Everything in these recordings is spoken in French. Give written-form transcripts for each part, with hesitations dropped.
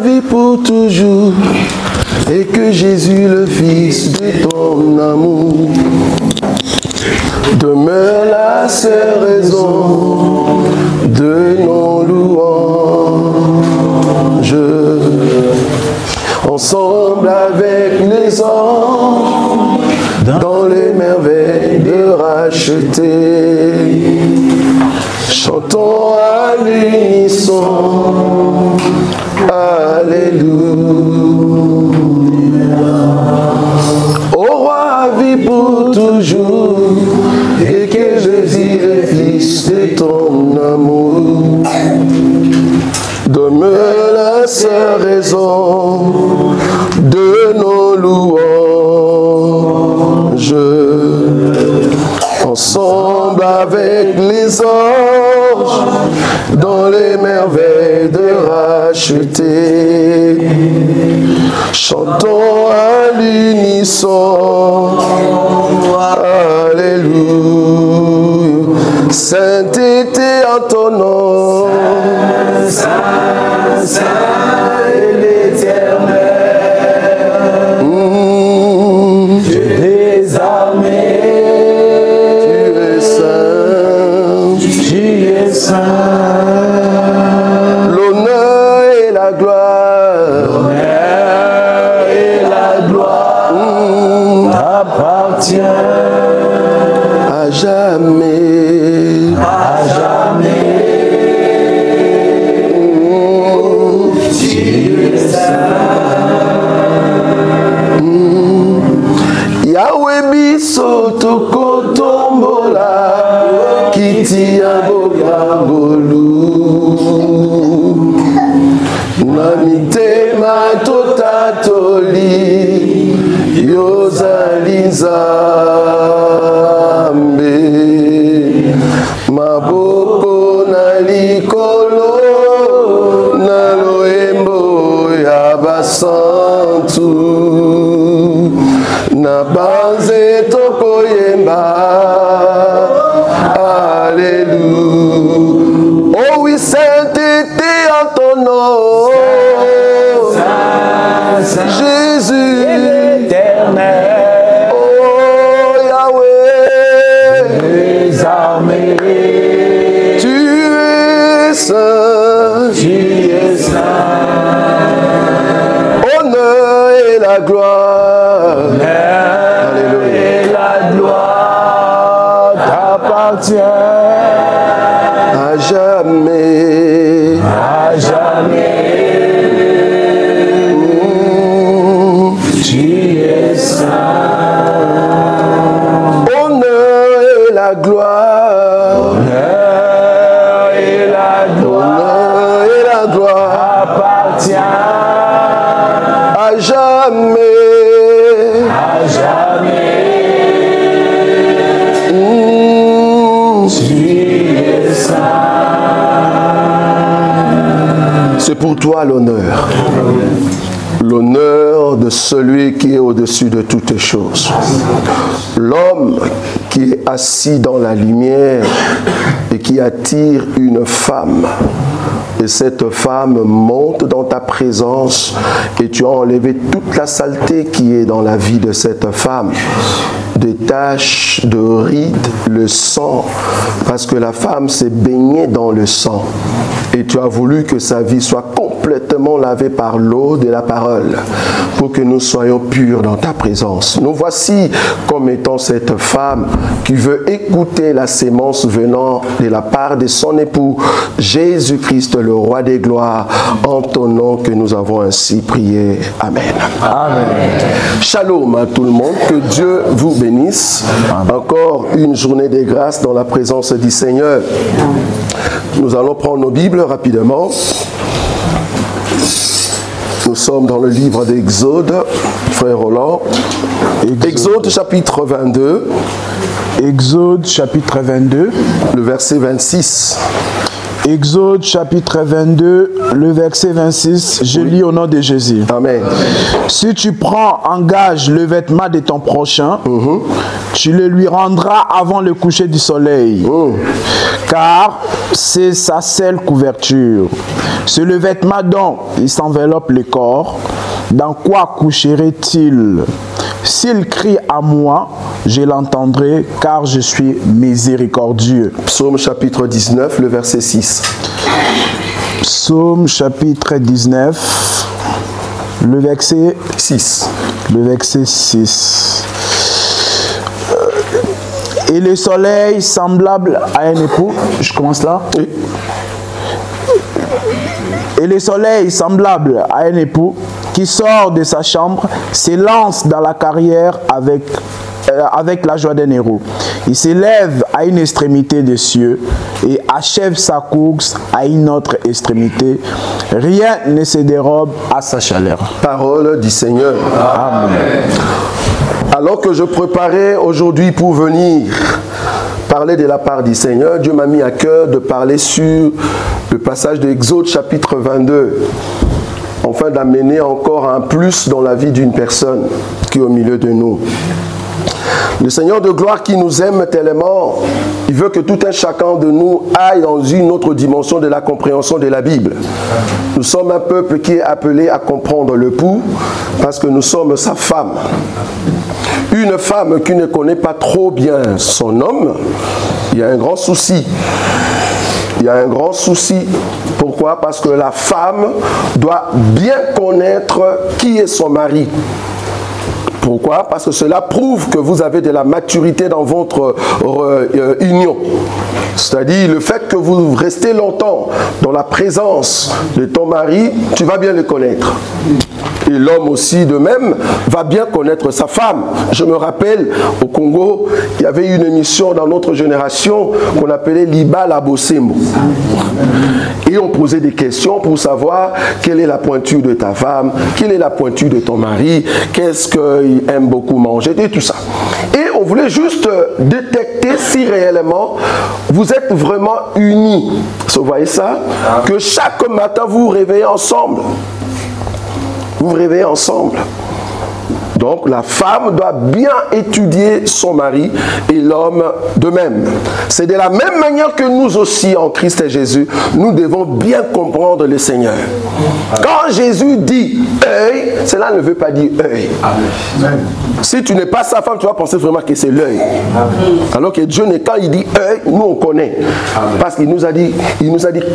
vie pour toujours, et que Jésus, le Fils de ton amour, demeure la seule raison de nos louanges. Ensemble avec les anges, dans les merveilles de racheter, chantons à l'unisson, Alléluia. Au roi vie pour toujours, et que Jésus, le Fils de ton amour, demeure la seule raison de nos louanges. Ensemble avec les anges, dans les merveilles de racheter, chantons à l'unisson, Alléluia. Sainteté en ton nom, Saint, Saint est l'Éternel, Dieu des armées. L'honneur et la gloire, t'appartient à jamais, Tu es saint. Yahweh biso tokotombola, kiti abogangolu. Namitema totatoli, yozali Nzambe. Maboko na likolo, na loembo ya basantu. Na banze tokoyemba, Alléluia. Oh oui, sainteté en ton nom, Jésus l'Éternel. Oh Yahweh, les armées, tu es saint, Honneur et la gloire, et la gloire t'appartient à jamais, Tu es saint. Honneur et la gloire, appartient à jamais, C'est pour toi l'honneur. L'honneur de celui qui est au-dessus de toutes choses. L'homme qui est assis dans la lumière et qui attire une femme. Et cette femme monte dans ta présence et tu as enlevé toute la saleté qui est dans la vie de cette femme. Des taches, de rides, le sang, parce que la femme s'est baignée dans le sang. Et tu as voulu que sa vie soit complètement lavée par l'eau de la parole, pour que nous soyons purs dans ta présence. Nous voici comme étant cette femme qui veut écouter la sémence venant de la part de son époux, Jésus-Christ, le roi des gloires, en ton nom que nous avons ainsi prié. Amen. Amen. Shalom à tout le monde, que Dieu vous bénisse. Encore une journée de grâce dans la présence du Seigneur. Nous allons prendre nos Bibles rapidement. Nous sommes dans le livre d'Exode, frère Roland. Exode chapitre 22. Exode chapitre 22. Le verset 26. Exode chapitre 22, le verset 26, je lis au nom de Jésus. Amen. Si tu prends en gage le vêtement de ton prochain, tu le lui rendras avant le coucher du soleil, car c'est sa seule couverture. C'est le vêtement dont il s'enveloppe le corps. Dans quoi coucherait-il? S'il crie à moi, je l'entendrai, car je suis miséricordieux. Psaume chapitre 19, le verset 6. Psaume chapitre 19, le verset 6. Le verset 6. Et le soleil semblable à un époux. Je commence là. Oui. Et le soleil semblable à un époux qui sort de sa chambre s'élance dans la carrière avec la joie d'un héros. Il s'élève à une extrémité des cieux et achève sa course à une autre extrémité. Rien ne se dérobe à sa chaleur. Parole du Seigneur. Amen. Alors que je préparais aujourd'hui pour venir parler de la part du Seigneur, Dieu m'a mis à cœur de parler sur le passage de Exode chapitre 22, afin d'amener encore un plus dans la vie d'une personne qui est au milieu de nous. Le Seigneur de gloire qui nous aime tellement, il veut que tout un chacun de nous aille dans une autre dimension de la compréhension de la Bible. Nous sommes un peuple qui est appelé à comprendre le pouls parce que nous sommes sa femme. Une femme qui ne connaît pas trop bien son homme, il y a un grand souci. Il y a un grand souci. Pourquoi? Parce que la femme doit bien connaître qui est son mari. Pourquoi? Parce que cela prouve que vous avez de la maturité dans votre union. C'est-à-dire le fait que vous restez longtemps dans la présence de ton mari, tu vas bien le connaître. Et l'homme aussi de même va bien connaître sa femme. Je me rappelle au Congo, il y avait une émission dans notre génération qu'on appelait Liba Labosembo. Et on posait des questions pour savoir quelle est la pointure de ta femme, quelle est la pointure de ton mari, qu'est-ce qu'il aime beaucoup manger, et tout ça. Et on voulait juste détecter si réellement vous êtes vraiment unis. Vous voyez ça? Que chaque matin vous vous réveillez ensemble. Vous vous réveillez ensemble. Donc la femme doit bien étudier son mari et l'homme de même. C'est de la même manière que nous aussi en Christ et Jésus, nous devons bien comprendre le Seigneur. Quand Jésus dit œil, cela ne veut pas dire œil. Si tu n'es pas sa femme, tu vas penser vraiment que c'est l'œil. Alors que Dieu, quand il dit œil, nous on connaît. Parce qu'il nous a dit,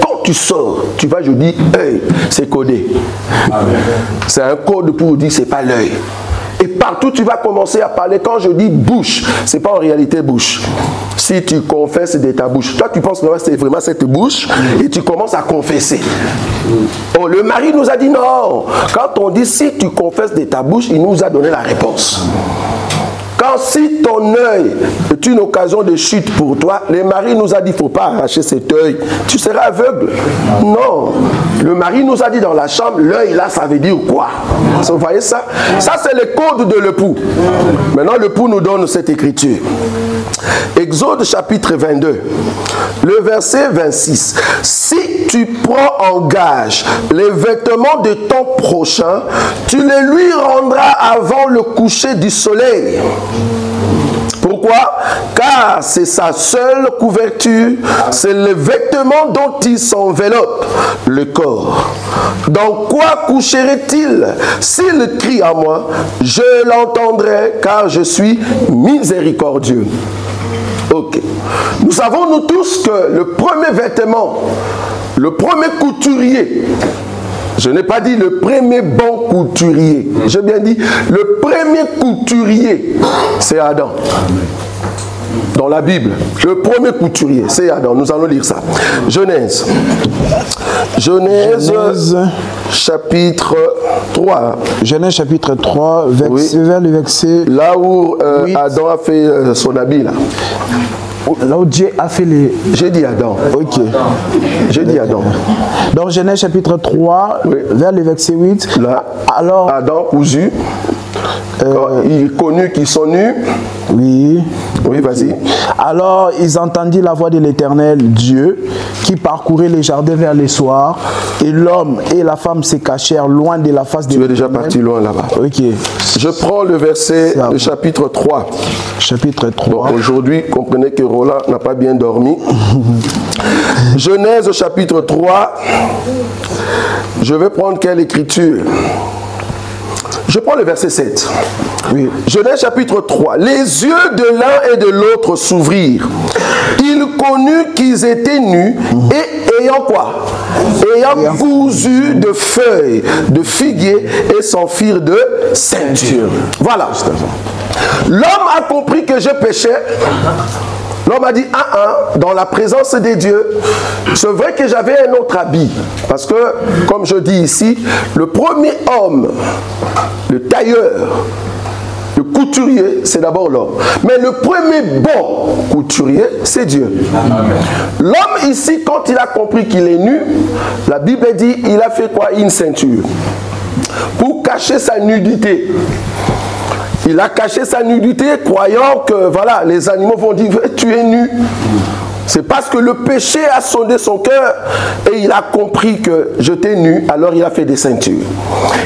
quand tu sors, tu vas, je dis œil, c'est codé. C'est un code pour dire c'est pas l'œil. Et partout tu vas commencer à parler. Quand je dis bouche, c'est pas en réalité bouche. Si tu confesses de ta bouche, toi tu penses que c'est vraiment cette bouche et tu commences à confesser. Oh, le mari nous a dit non. Quand on dit si tu confesses de ta bouche, il nous a donné la réponse. Quand si ton œil est une occasion de chute pour toi, le mari nous a dit, il ne faut pas arracher cet œil, tu seras aveugle. Non. Le mari nous a dit dans la chambre, l'œil là, ça veut dire quoi? Vous voyez ça? Ça, c'est le code de l'époux. Maintenant, l'époux nous donne cette écriture. Exode chapitre 22, le verset 26. Si tu prends en gage les vêtements de ton prochain, tu les lui rendras avant le coucher du soleil. Pourquoi? Car c'est sa seule couverture, c'est le vêtement dont il s'enveloppe le corps. Dans quoi coucherait-il? S'il crie à moi, je l'entendrai, car je suis miséricordieux. Ok. Nous savons nous tous que le premier vêtement, le premier couturier, je n'ai pas dit le premier bon couturier, j'ai bien dit le premier couturier, c'est Adam. Dans la Bible, le premier couturier, c'est Adam. Nous allons lire ça. Genèse. Genèse chapitre 3. Genèse chapitre 3, verset, vers le verset... Là où Adam a fait son habit, là. Là où Dieu a fait les... J'ai dit Adam. Ok. J'ai dit Adam. Dans Genèse chapitre 3, vers le verset 8. Là, alors, Adam cousu. Quand il connut qu'ils sont nus. Oui. Oui, vas-y. Alors ils entendirent la voix de l'Éternel Dieu qui parcourait les jardins vers le soir, et l'homme et la femme se cachèrent loin de la face de l'Éternel. Tu es déjà parti loin là-bas. Ok. Je prends le verset, le chapitre 3. Chapitre 3. Aujourd'hui, comprenez que Roland n'a pas bien dormi. Genèse chapitre 3. Je vais prendre quelle écriture? Je prends le verset 7. Oui. Genèse chapitre 3. Les yeux de l'un et de l'autre s'ouvrirent. Ils connurent qu'ils étaient nus et ayant quoi? Ayant cousu de feuilles de figuier et s'enfuirent de ceinture. Voilà. L'homme a compris que je péchais. L'homme a dit, dans la présence des dieux, c'est vrai que j'avais un autre habit. Parce que, comme je dis ici, le premier homme, le tailleur, le couturier, c'est d'abord l'homme. Mais le premier bon couturier, c'est Dieu. L'homme ici, quand il a compris qu'il est nu, la Bible dit, il a fait quoi? Une ceinture. Pour cacher sa nudité. Il a caché sa nudité, croyant que voilà, les animaux vont dire tu es nu. C'est parce que le péché a sondé son cœur et il a compris que j'étais nu, alors il a fait des ceintures.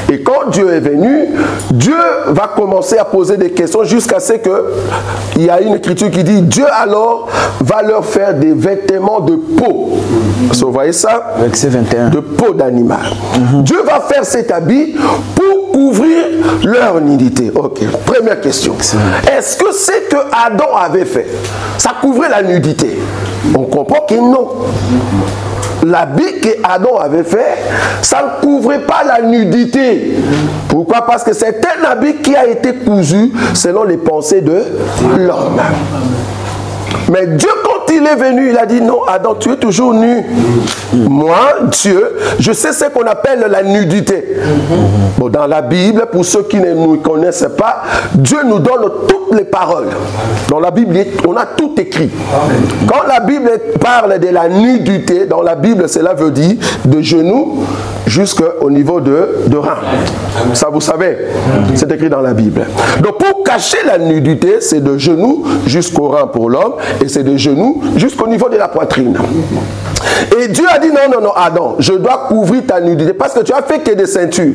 Et quand Dieu est venu, Dieu va commencer à poser des questions jusqu'à ce qu'il y a une écriture qui dit Dieu alors va leur faire des vêtements de peau. Vous voyez ça? Verset 21. De peau d'animal. Dieu va faire cet habit pour couvrir leur nudité. Ok, première question. Est-ce que c'est que Adam avait fait? Ça couvrait la nudité? On comprend que non. L'habit que Adam avait fait, ça ne couvrait pas la nudité. Pourquoi? Parce que c'est un habit qui a été cousu selon les pensées de l'homme. Mais Dieu, quand il est venu, il a dit non, Adam, tu es toujours nu. Moi, Dieu, je sais ce qu'on appelle la nudité. Bon, dans la Bible, pour ceux qui ne nous connaissent pas, Dieu nous donne toutes les paroles. Dans la Bible, on a tout écrit. Quand la Bible parle de la nudité, dans la Bible, cela veut dire de genoux jusqu'au niveau de rein. Ça, vous savez, c'est écrit dans la Bible. Donc, pour cacher la nudité, c'est de genoux jusqu'au rein pour l'homme et c'est de genoux jusqu'au niveau de la poitrine. Et Dieu a dit non, non, non, Adam, je dois couvrir ta nudité parce que tu as fait que des ceintures.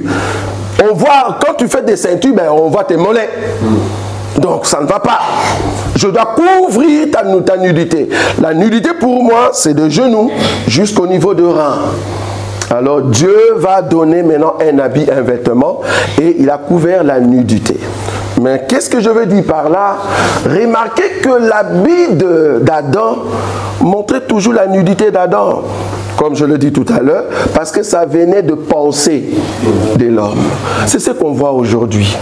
On voit, quand tu fais des ceintures, ben, on voit tes mollets. Donc ça ne va pas. Je dois couvrir ta nudité. La nudité pour moi, c'est de genoux jusqu'au niveau de rein. Alors Dieu va donner maintenant un habit, un vêtement, et il a couvert la nudité. Mais qu'est-ce que je veux dire par là? Remarquez que l'habit d'Adam montrait toujours la nudité d'Adam, comme je le dis tout à l'heure, parce que ça venait de pensée de l'homme. C'est ce qu'on voit aujourd'hui.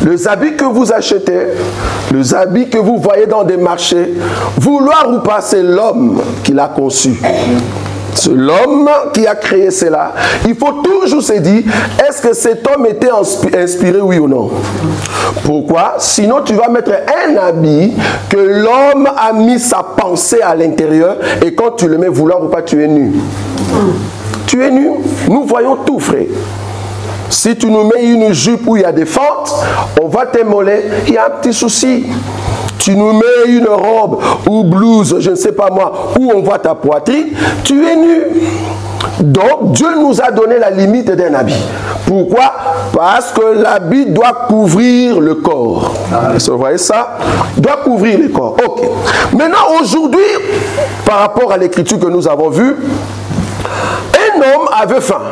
Les habits que vous achetez, les habits que vous voyez dans des marchés, vouloir ou pas, c'est l'homme qui l'a conçu. C'est l'homme qui a créé cela. Il faut toujours se dire, est-ce que cet homme était inspiré, oui ou non? Pourquoi? Sinon, tu vas mettre un habit que l'homme a mis sa pensée à l'intérieur et quand tu le mets vouloir ou pas, tu es nu. Tu es nu. Nous voyons tout, frère. Si tu nous mets une jupe où il y a des fentes, on va te moller, il y a un petit souci. Tu nous mets une robe ou blouse, je ne sais pas moi, où on voit ta poitrine, tu es nu. Donc, Dieu nous a donné la limite d'un habit. Pourquoi? Parce que l'habit doit couvrir le corps. Vous voyez ça? Doit couvrir le corps. Ok. Maintenant, aujourd'hui, par rapport à l'écriture que nous avons vue, un homme avait faim.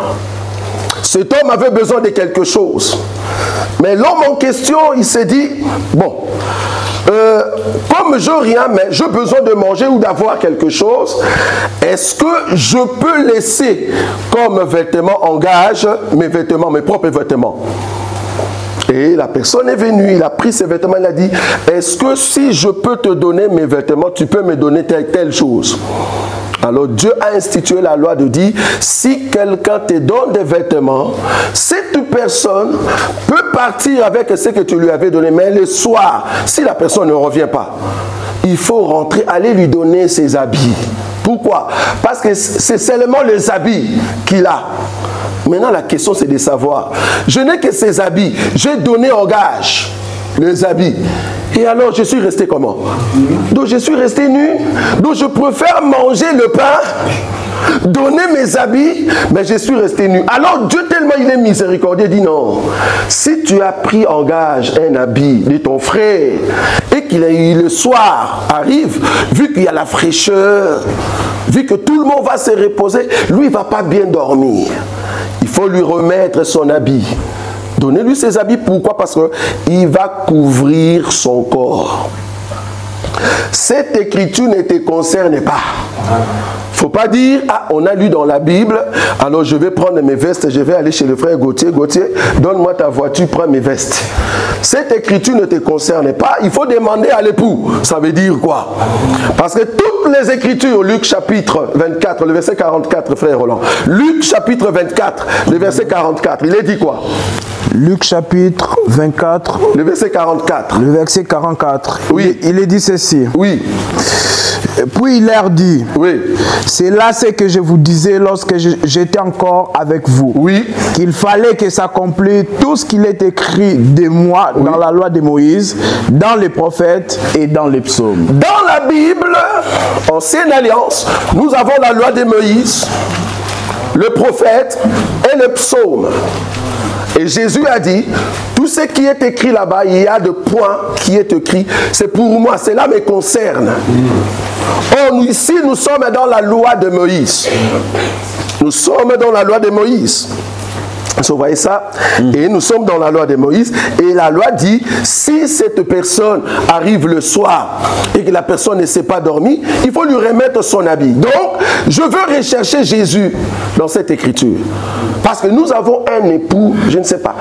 Cet homme avait besoin de quelque chose. Mais l'homme en question, il s'est dit, bon, comme je n'ai rien, mais j'ai besoin de manger ou d'avoir quelque chose, est-ce que je peux laisser comme vêtements en gage mes vêtements, mes propres vêtements? Et la personne est venue, il a pris ses vêtements, il a dit, est-ce que si je peux te donner mes vêtements, tu peux me donner telle chose? Alors Dieu a institué la loi de dire, si quelqu'un te donne des vêtements, cette personne peut partir avec ce que tu lui avais donné, mais le soir, si la personne ne revient pas, il faut rentrer, aller lui donner ses habits. Pourquoi? Parce que c'est seulement les habits qu'il a. Maintenant, la question, c'est de savoir, je n'ai que ces habits, j'ai donné en gage les habits. Et alors, je suis resté comment? Donc, je suis resté nu. Donc, je préfère manger le pain, donner mes habits, mais je suis resté nu. Alors, Dieu, tellement il est miséricordieux, dit non. Si tu as pris en gage un habit de ton frère et qu'il le soir arrive, vu qu'il y a la fraîcheur, vu que tout le monde va se reposer, lui, il ne va pas bien dormir. Il faut lui remettre son habit. Donnez-lui ses habits. Pourquoi? Parce qu'il va couvrir son corps. Cette écriture ne te concerne pas. Il ne faut pas dire, ah, on a lu dans la Bible, alors je vais prendre mes vestes, je vais aller chez le frère Gauthier. Gauthier, donne-moi ta voiture, prends mes vestes. Cette écriture ne te concerne pas, il faut demander à l'époux. Ça veut dire quoi? Parce que toutes les écritures, Luc chapitre 24, le verset 44, frère Roland. Luc chapitre 24, le verset 44, il est dit quoi? Luc chapitre 24, le verset 44. Le verset 44. Oui. Il est dit ceci. Oui. Puis il leur dit, oui. C'est là ce que je vous disais lorsque j'étais encore avec vous. Oui. Qu'il fallait que s'accomplisse tout ce qu'il est écrit de moi dans la loi de Moïse, dans les prophètes et dans les psaumes. Dans la Bible, Ancienne Alliance, nous avons la loi de Moïse, le prophète et le psaume. Et Jésus a dit, tout ce qui est écrit là-bas, il y a de points qui est écrit. C'est pour moi, cela me concerne. Or, ici, nous sommes dans la loi de Moïse. Nous sommes dans la loi de Moïse. Vous voyez ça? Et nous sommes dans la loi de Moïse. Et la loi dit, si cette personne arrive le soir et que la personne ne s'est pas dormie, il faut lui remettre son habit. Donc, je veux rechercher Jésus dans cette écriture. Parce que nous avons un époux, je ne sais pas,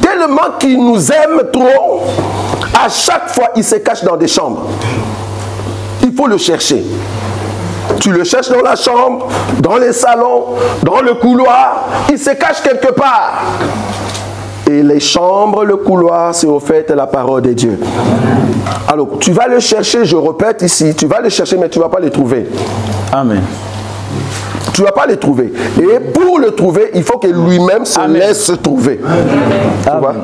tellement qu'il nous aime trop, à chaque fois, il se cache dans des chambres. Il faut le chercher. Tu le cherches dans la chambre, dans les salons, dans le couloir. Il se cache quelque part. Et les chambres, le couloir, c'est au fait la parole de Dieu. Alors, tu vas le chercher, je répète ici, tu vas le chercher, mais tu ne vas pas le trouver. Amen. Tu ne vas pas le trouver. Et pour le trouver, il faut que lui-même se laisse trouver. Tu vois?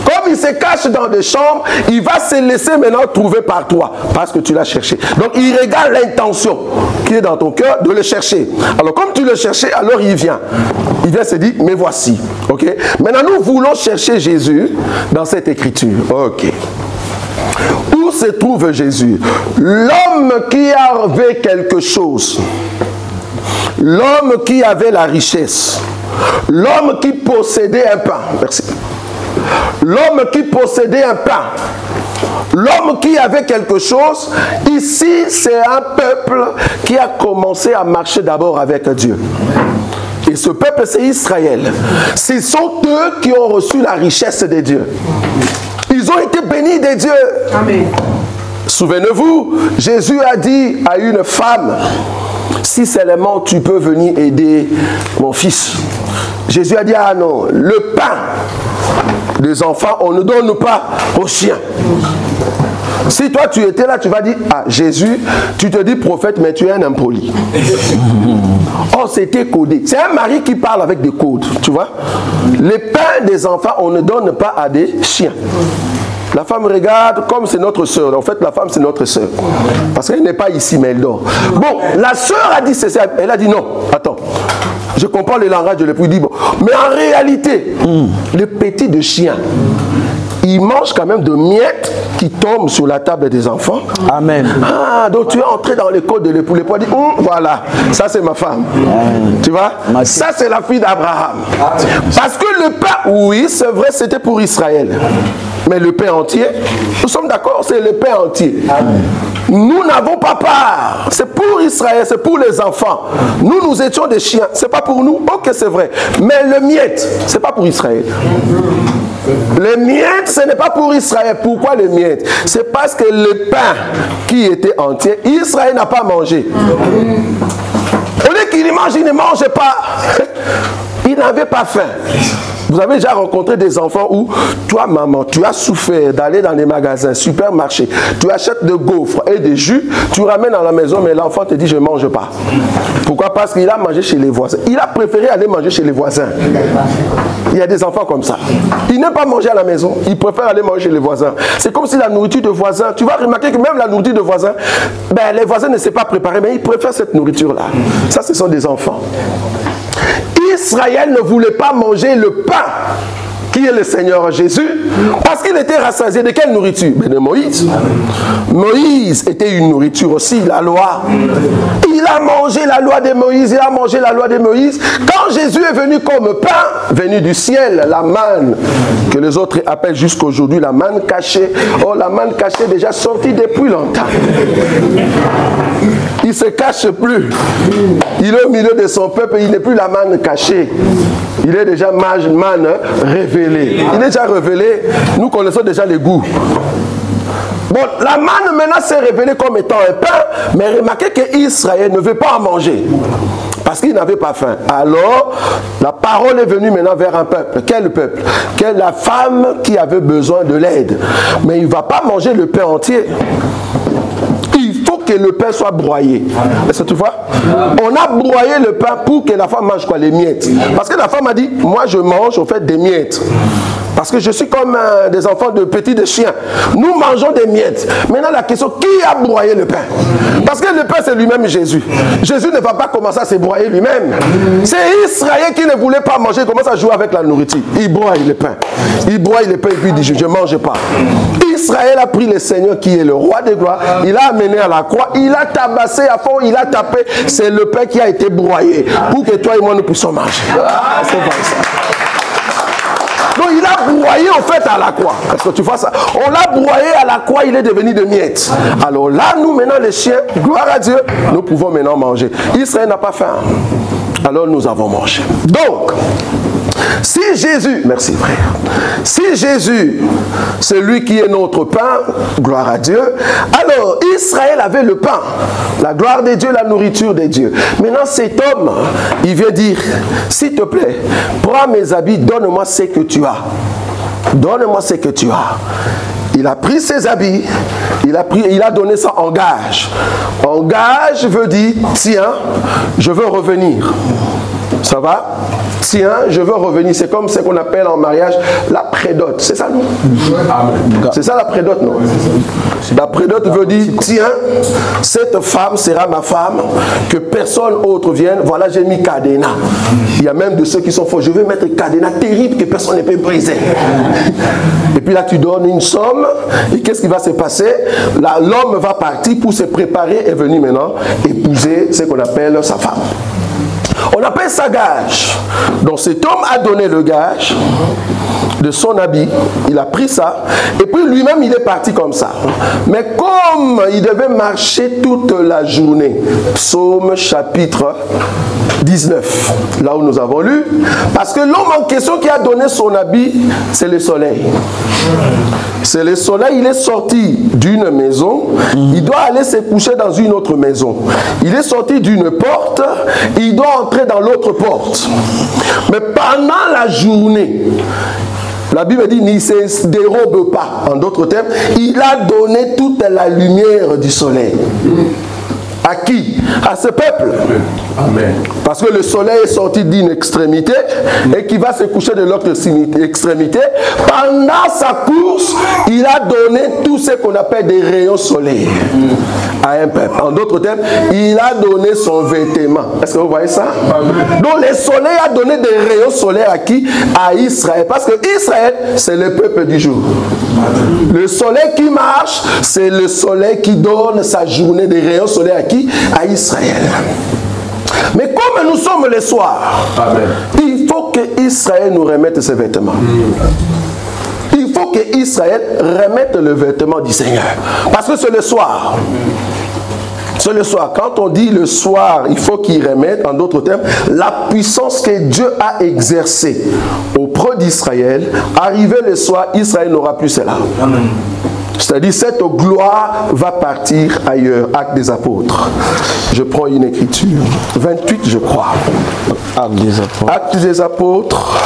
Comme il se cache dans des chambres, il va se laisser maintenant trouver par toi, parce que tu l'as cherché. Donc il regarde l'intention qui est dans ton cœur de le chercher. Alors comme tu le cherchais, alors il vient. Il vient se dire, mais voici. Ok. Maintenant nous voulons chercher Jésus dans cette écriture. Ok. Où se trouve Jésus? L'homme qui avait quelque chose. L'homme qui avait la richesse. L'homme qui possédait un pain. Merci. L'homme qui possédait un pain, l'homme qui avait quelque chose, ici c'est un peuple qui a commencé à marcher d'abord avec Dieu. Et ce peuple c'est Israël. Ce sont eux qui ont reçu la richesse de Dieu. Ils ont été bénis de Dieu. Amen. Souvenez-vous, Jésus a dit à une femme, si seulement tu peux venir aider mon fils. Jésus a dit, ah non, le pain des enfants, on ne donne pas aux chiens. Si toi tu étais là, tu vas dire, ah Jésus, tu te dis prophète, mais tu es un impoli. Oh, c'était codé. C'est un mari qui parle avec des codes, tu vois. Les pains des enfants, on ne donne pas à des chiens. La femme regarde comme c'est notre soeur. En fait, la femme, c'est notre soeur. Parce qu'elle n'est pas ici, mais elle dort. Bon, la soeur a dit c'est ça. Elle a dit non, attends. Je comprends le langage de l'époux. Il dit bon. Mais en réalité, les petits de chiens, ils mangent quand même de miettes qui tombent sur la table des enfants. Amen. Ah, donc tu es entré dans les codes de l'époux. L'époux dit, voilà, ça c'est ma femme. Tu vois? Ça c'est la fille d'Abraham. Parce que le pain, oui, c'est vrai, c'était pour Israël. Mais le pain entier, nous sommes d'accord, c'est le pain entier. Nous n'avons pas part. C'est pour Israël, c'est pour les enfants. Nous, nous étions des chiens. C'est pas pour nous. Ok, c'est vrai. Mais le miette, c'est pas pour Israël. Les miettes, ce n'est pas pour Israël. Pourquoi les miettes? C'est parce que le pain qui était entier, Israël n'a pas mangé. Au lieu qu'il mange, il ne mangeait pas. Il n'avait pas faim. Vous avez déjà rencontré des enfants où toi, maman, tu as souffert d'aller dans les magasins, supermarchés, tu achètes des gaufres et des jus, tu ramènes à la maison, mais l'enfant te dit je ne mange pas. Pourquoi? Parce qu'il a mangé chez les voisins. Il a préféré aller manger chez les voisins. Il y a des enfants comme ça. Ils n'aiment pas manger à la maison, ils préfèrent aller manger chez les voisins. C'est comme si la nourriture de voisins, tu vas remarquer que même la nourriture de voisins, ben, les voisins ne savent pas préparer, mais ils préfèrent cette nourriture-là. Ça, ce sont des enfants. Israël ne voulait pas manger le pain qui est le Seigneur Jésus, parce qu'il était rassasié de quelle nourriture? Mais de Moïse. Moïse était une nourriture aussi, la loi. Il a mangé la loi de Moïse, il a mangé la loi de Moïse. Quand Jésus est venu comme pain, venu du ciel, la manne, que les autres appellent jusqu'aujourd'hui la manne cachée. Oh, la manne cachée est déjà sortie depuis longtemps. Il ne se cache plus. Il est au milieu de son peuple, il n'est plus la manne cachée. Il est déjà manne révélée. Il est déjà révélé, nous connaissons déjà les goûts. Bon, la manne maintenant s'est révélée comme étant un pain, mais remarquez qu'Israël ne veut pas en manger. Parce qu'il n'avait pas faim. Alors, la parole est venue maintenant vers un peuple. Quel peuple? Quelle la femme qui avait besoin de l'aide. Mais il ne va pas manger le pain entier. Il faut que le pain soit broyé. Est-ce que tu vois? On a broyé le pain pour que la femme mange quoi? Les miettes. Parce que la femme a dit, moi je mange au fait des miettes. Parce que je suis comme des enfants de petits de chiens. Nous mangeons des miettes. Maintenant la question, qui a broyé le pain? Parce que le pain c'est lui-même Jésus. Jésus ne va pas commencer à se broyer lui-même. C'est Israël qui ne voulait pas manger, il commence à jouer avec la nourriture. Il broie le pain. Il broie le pain et puis il dit, je ne mange pas. Israël a pris le Seigneur qui est le roi des gloires. Il a amené à la croix. Il a tabassé à fond, il a tapé. C'est le pain qui a été broyé pour que toi et moi nous puissions manger. C'est vrai ça. Donc il a broyé en fait à la croix. Est-ce que tu vois ça? On l'a broyé à la croix, il est devenu de miettes. Alors là, nous maintenant les chiens, gloire à Dieu, nous pouvons maintenant manger. Israël n'a pas faim. Alors nous avons mangé. Donc, si Jésus, merci frère, si Jésus, c'est lui qui est notre pain, gloire à Dieu, alors Israël avait le pain, la gloire de Dieu, la nourriture de Dieu. Maintenant cet homme, il vient dire, s'il te plaît, prends mes habits, donne-moi ce que tu as. Donne-moi ce que tu as. Il a pris ses habits, il a donné ça en gage. En gage veut dire, tiens, je veux revenir. Ça va? Tiens, je veux revenir. C'est comme ce qu'on appelle en mariage la prédote. C'est ça, non? C'est ça la prédote, non? La prédote veut dire, tiens, cette femme sera ma femme, que personne autre vienne. Voilà, j'ai mis cadenas. Il y a même de ceux qui sont faux. Je vais mettre cadenas terribles que personne ne peut briser. Et puis là, tu donnes une somme. Et qu'est-ce qui va se passer? Là, l'homme va partir pour se préparer et venir maintenant épouser ce qu'on appelle sa femme. On appelle ça gage. Donc cet homme a donné le gage de son habit. Il a pris ça. Et puis lui-même, il est parti comme ça. Mais comme il devait marcher toute la journée, Psaume chapitre 19, là où nous avons lu, parce que l'homme en question qui a donné son habit, c'est le soleil. C'est le soleil, il est sorti d'une maison, il doit aller se coucher dans une autre maison. Il est sorti d'une porte, il doit entrer dans l'autre porte. Mais pendant la journée, la Bible dit, il ne se dérobe pas. En d'autres termes, il a donné toute la lumière du soleil. À qui? À ce peuple. Amen. Parce que le soleil est sorti d'une extrémité et qui va se coucher de l'autre extrémité. Pendant sa course, il a donné tout ce qu'on appelle des rayons solaires à un peuple. En d'autres termes, il a donné son vêtement. Est-ce que vous voyez ça? Donc le soleil a donné des rayons solaires à qui? À Israël. Parce que Israël, c'est le peuple du jour. Le soleil qui marche, c'est le soleil qui donne sa journée des rayons solaires à qui? À Israël. Mais comme nous sommes le soir, il faut que Israël nous remette ses vêtements. Il faut que Israël remette le vêtement du Seigneur. Parce que c'est le soir. C'est le soir. Quand on dit le soir, il faut qu'il remette, en d'autres termes, la puissance que Dieu a exercée auprès d'Israël. Arrivé le soir, Israël n'aura plus cela. C'est-à-dire, cette gloire va partir ailleurs. Actes des apôtres. Je prends une écriture. 28, je crois. Actes des apôtres. Actes des apôtres.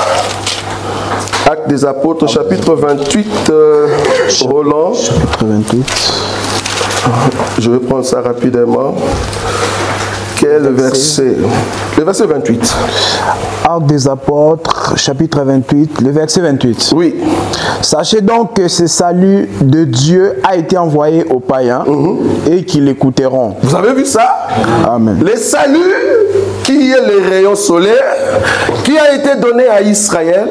Actes des Apôtres, chapitre 28, Roland. Chapitre 28. Je vais prendre ça rapidement. Quel verset? Le verset 28. Actes des Apôtres, chapitre 28, le verset 28. Oui. Sachez donc que ce salut de Dieu a été envoyé aux païens et qu'ils l'écouteront. Vous avez vu ça? Amen. Le salut qui est le rayon solaire, qui a été donné à Israël,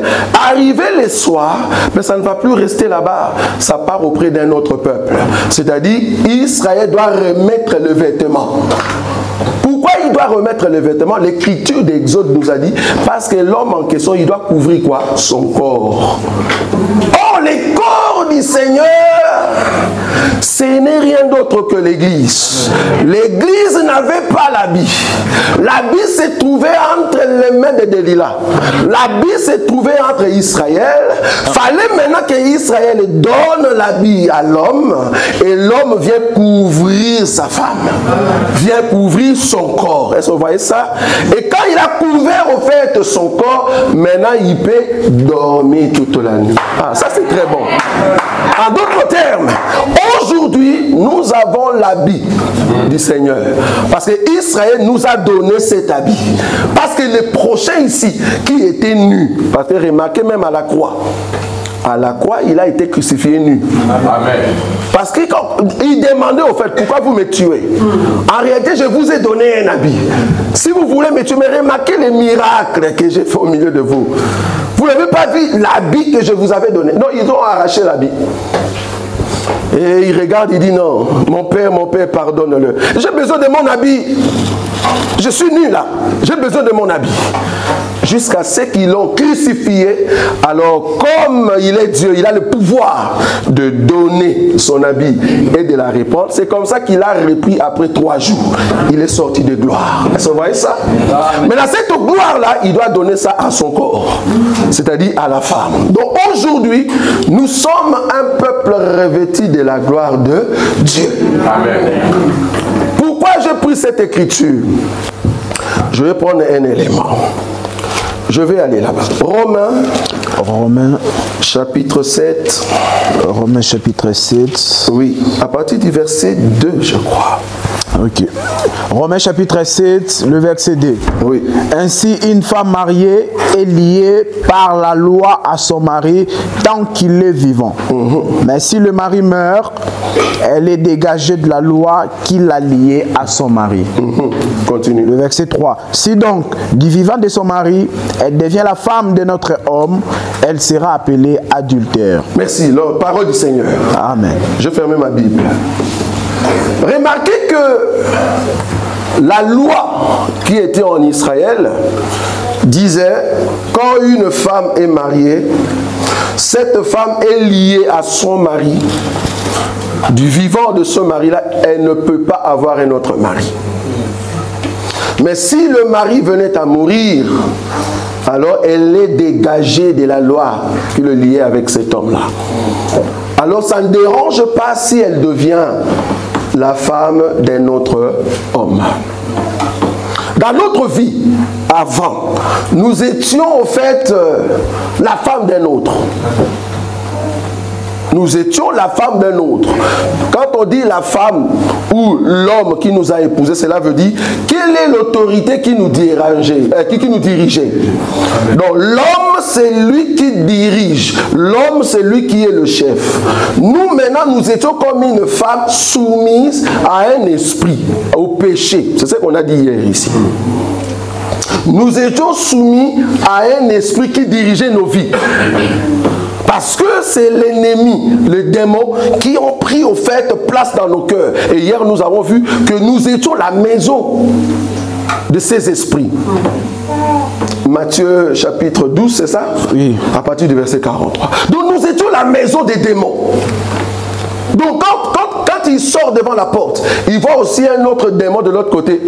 arrivé le soir, mais ça ne va plus rester là-bas. Ça part auprès d'un autre peuple. C'est-à-dire, Israël doit remettre le vêtement. Pourquoi il doit remettre le vêtement? L'écriture d'Exode nous a dit, parce que l'homme en question, il doit couvrir quoi? Son corps. Oh, le corps du Seigneur, ce n'est rien d'autre que l'église. L'église n'avait pas l'habit. L'habit se trouvait entre les mains de Delilah. L'habit se trouvait entre Israël. Fallait maintenant que Israël donne l'habit à l'homme et l'homme vient couvrir sa femme, vient couvrir son corps. Est-ce que vous voyez ça? Et quand il a couvert au fait son corps, maintenant il peut dormir toute la nuit. Ah, ça c'est très bon. En d'autres termes, aujourd'hui, nous avons l'habit du Seigneur. Parce que Israël nous a donné cet habit. Parce que le prochain ici, qui était nu, parce que remarquez même à la croix, il a été crucifié nu. Amen. Parce qu'il demandait au fait, pourquoi vous me tuez? En réalité, je vous ai donné un habit. Si vous voulez me tuer, mais remarquez les miracles que j'ai fait au milieu de vous. Vous n'avez pas vu l'habit que je vous avais donné. Non, ils ont arraché l'habit. Et il regarde, il dit non, mon père, pardonne-le. J'ai besoin de mon habit. Je suis nu là. J'ai besoin de mon habit. Jusqu'à ce qu'ils l'ont crucifié. Alors, comme il est Dieu, il a le pouvoir de donner son habit et de la reprendre. C'est comme ça qu'il a repris après 3 jours. Il est sorti de gloire. Est-ce que vous voyez ça? Mais dans cette gloire-là, il doit donner ça à son corps. C'est-à-dire à la femme. Donc aujourd'hui, nous sommes un peuple revêtu de la gloire de Dieu. Amen. Pourquoi j'ai pris cette écriture? Je vais prendre un élément. Je vais aller là-bas. Romains chapitre 7. Romains chapitre 7. Oui, à partir du verset 2, je crois. Ok. Romains chapitre 7, le verset 2. Oui. Ainsi, une femme mariée est liée par la loi à son mari tant qu'il est vivant. Mais si le mari meurt, elle est dégagée de la loi qui l'a liée à son mari. Continue. Le verset 3. Si donc, du vivant de son mari, elle devient la femme de notre homme, elle sera appelée adultère. Merci. La parole du Seigneur. Amen. Je ferme ma Bible. Remarquez que la loi qui était en Israël disait, quand une femme est mariée, cette femme est liée à son mari. Du vivant de ce mari-là, elle ne peut pas avoir un autre mari. Mais si le mari venait à mourir, alors elle est dégagée de la loi qui le liait avec cet homme-là. Alors ça ne dérange pas si elle devient la femme d'un autre homme. Dans notre vie, avant, nous étions au fait la femme d'un autre. Nous étions la femme d'un autre. Quand on dit la femme ou l'homme qui nous a épousés, cela veut dire quelle est l'autorité qui nous dirigeait, qui nous dirigeait. Donc l'homme, c'est lui qui dirige. L'homme, c'est lui qui est le chef. Nous, maintenant, nous étions comme une femme soumise à un esprit, au péché. C'est ce qu'on a dit hier ici. Nous étions soumis à un esprit qui dirigeait nos vies. Parce que c'est l'ennemi, le démon, qui ont pris au fait place dans nos cœurs. Et hier, nous avons vu que nous étions la maison de ces esprits. Matthieu chapitre 12, c'est ça? Oui. À partir du verset 43. Donc nous étions la maison des démons. Donc quand il sort devant la porte, il voit aussi un autre démon de l'autre côté.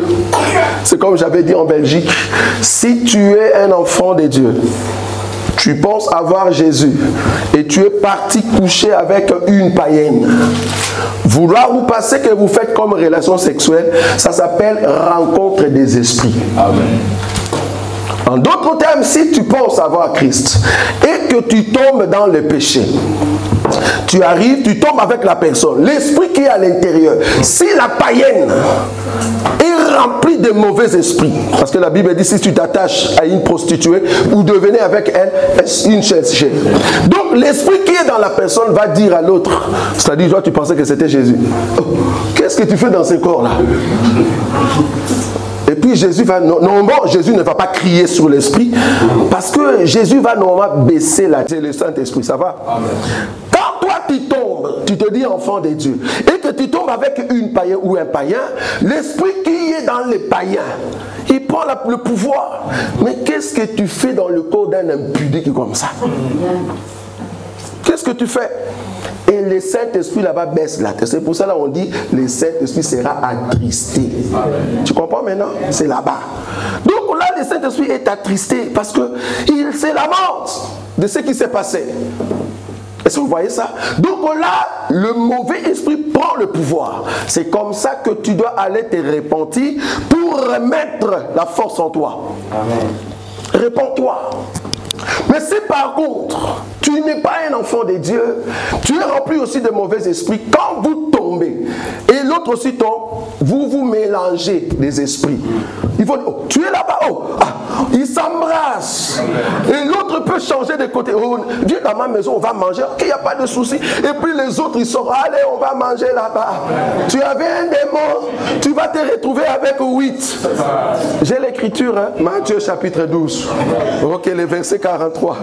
C'est comme j'avais dit en Belgique, si tu es un enfant de Dieu, tu penses avoir Jésus et tu es parti coucher avec une païenne. Vouloir vous passer que vous faites comme relation sexuelle, ça s'appelle rencontre des esprits. Amen. En d'autres termes, si tu penses avoir Christ et que tu tombes dans le péché, tu arrives, tu tombes avec la personne, l'esprit qui est à l'intérieur. Si la païenne est remplie de mauvais esprits, parce que la Bible dit si tu t'attaches à une prostituée, vous devenez avec elle une chaise. Donc l'esprit qui est dans la personne va dire à l'autre, c'est-à-dire toi tu pensais que c'était Jésus. Oh, qu'est-ce que tu fais dans ce corps-là? Et puis Jésus va, normalement Jésus ne va pas crier sur l'esprit, parce que Jésus va normalement baisser la tête. C'est le Saint-Esprit, ça va? Amen. Quand toi tu tombes, tu te dis enfant de Dieu, et que tu tombes avec une païenne ou un païen, l'esprit qui est dans les païens, il prend le pouvoir. Mais qu'est-ce que tu fais dans le corps d'un impudique comme ça? Qu'est-ce que tu fais? Et le Saint-Esprit là-bas baisse la tête. C'est pour ça qu'on dit le Saint-Esprit sera attristé. Amen. Tu comprends maintenant? C'est là-bas. Donc là, le Saint-Esprit est attristé parce qu'il se lamente de ce qui s'est passé. Est-ce que vous voyez ça? Donc là, le mauvais esprit prend le pouvoir. C'est comme ça que tu dois aller te repentir pour remettre la force en toi. Amen. Répands-toi. Mais si par contre, tu n'es pas un enfant de Dieu, tu es rempli aussi de mauvais esprits, quand vous tombez, et l'autre aussi tombe, vous vous mélangez des esprits. Il faut dire, oh, tu es là-bas, oh, ah, il s'embrasse. Et l'autre peut changer de côté. Oh, viens dans ma maison, on va manger, ok, il n'y a pas de souci. Et puis les autres, ils sont, allez, on va manger là-bas. Tu avais un démon, tu vas te retrouver avec 8. J'ai l'écriture, hein? Matthieu chapitre 12. Ok, le verset 43.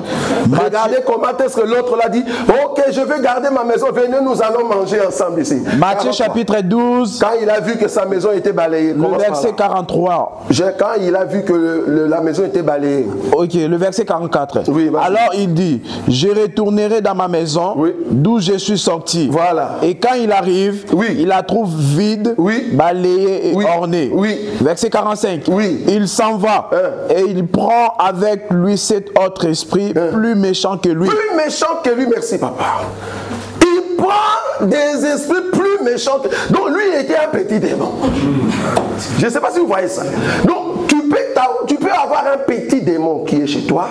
Regardez comment est-ce que l'autre l'a dit. Ok, je vais garder ma maison. Venez, nous allons manger ensemble ici. Matthieu chapitre 12. Quand il a vu que sa maison était balayée. Le verset 43. Quand il a vu que la maison était balayée. Ok, le verset 44. Oui, alors il dit, je retournerai dans ma maison, oui, d'où je suis sorti. Voilà. Et quand il arrive, oui, il la trouve vide, oui, balayée et, oui, ornée. Oui. Verset 45. Oui. Il s'en va et il prend avec lui cet autre esprit plus méchant que lui. Plus méchant que lui, merci papa. Il prend des esprits plus méchants que... Donc lui, il était un petit démon. Je ne sais pas si vous voyez ça. Donc tu peux avoir un petit démon qui est chez toi,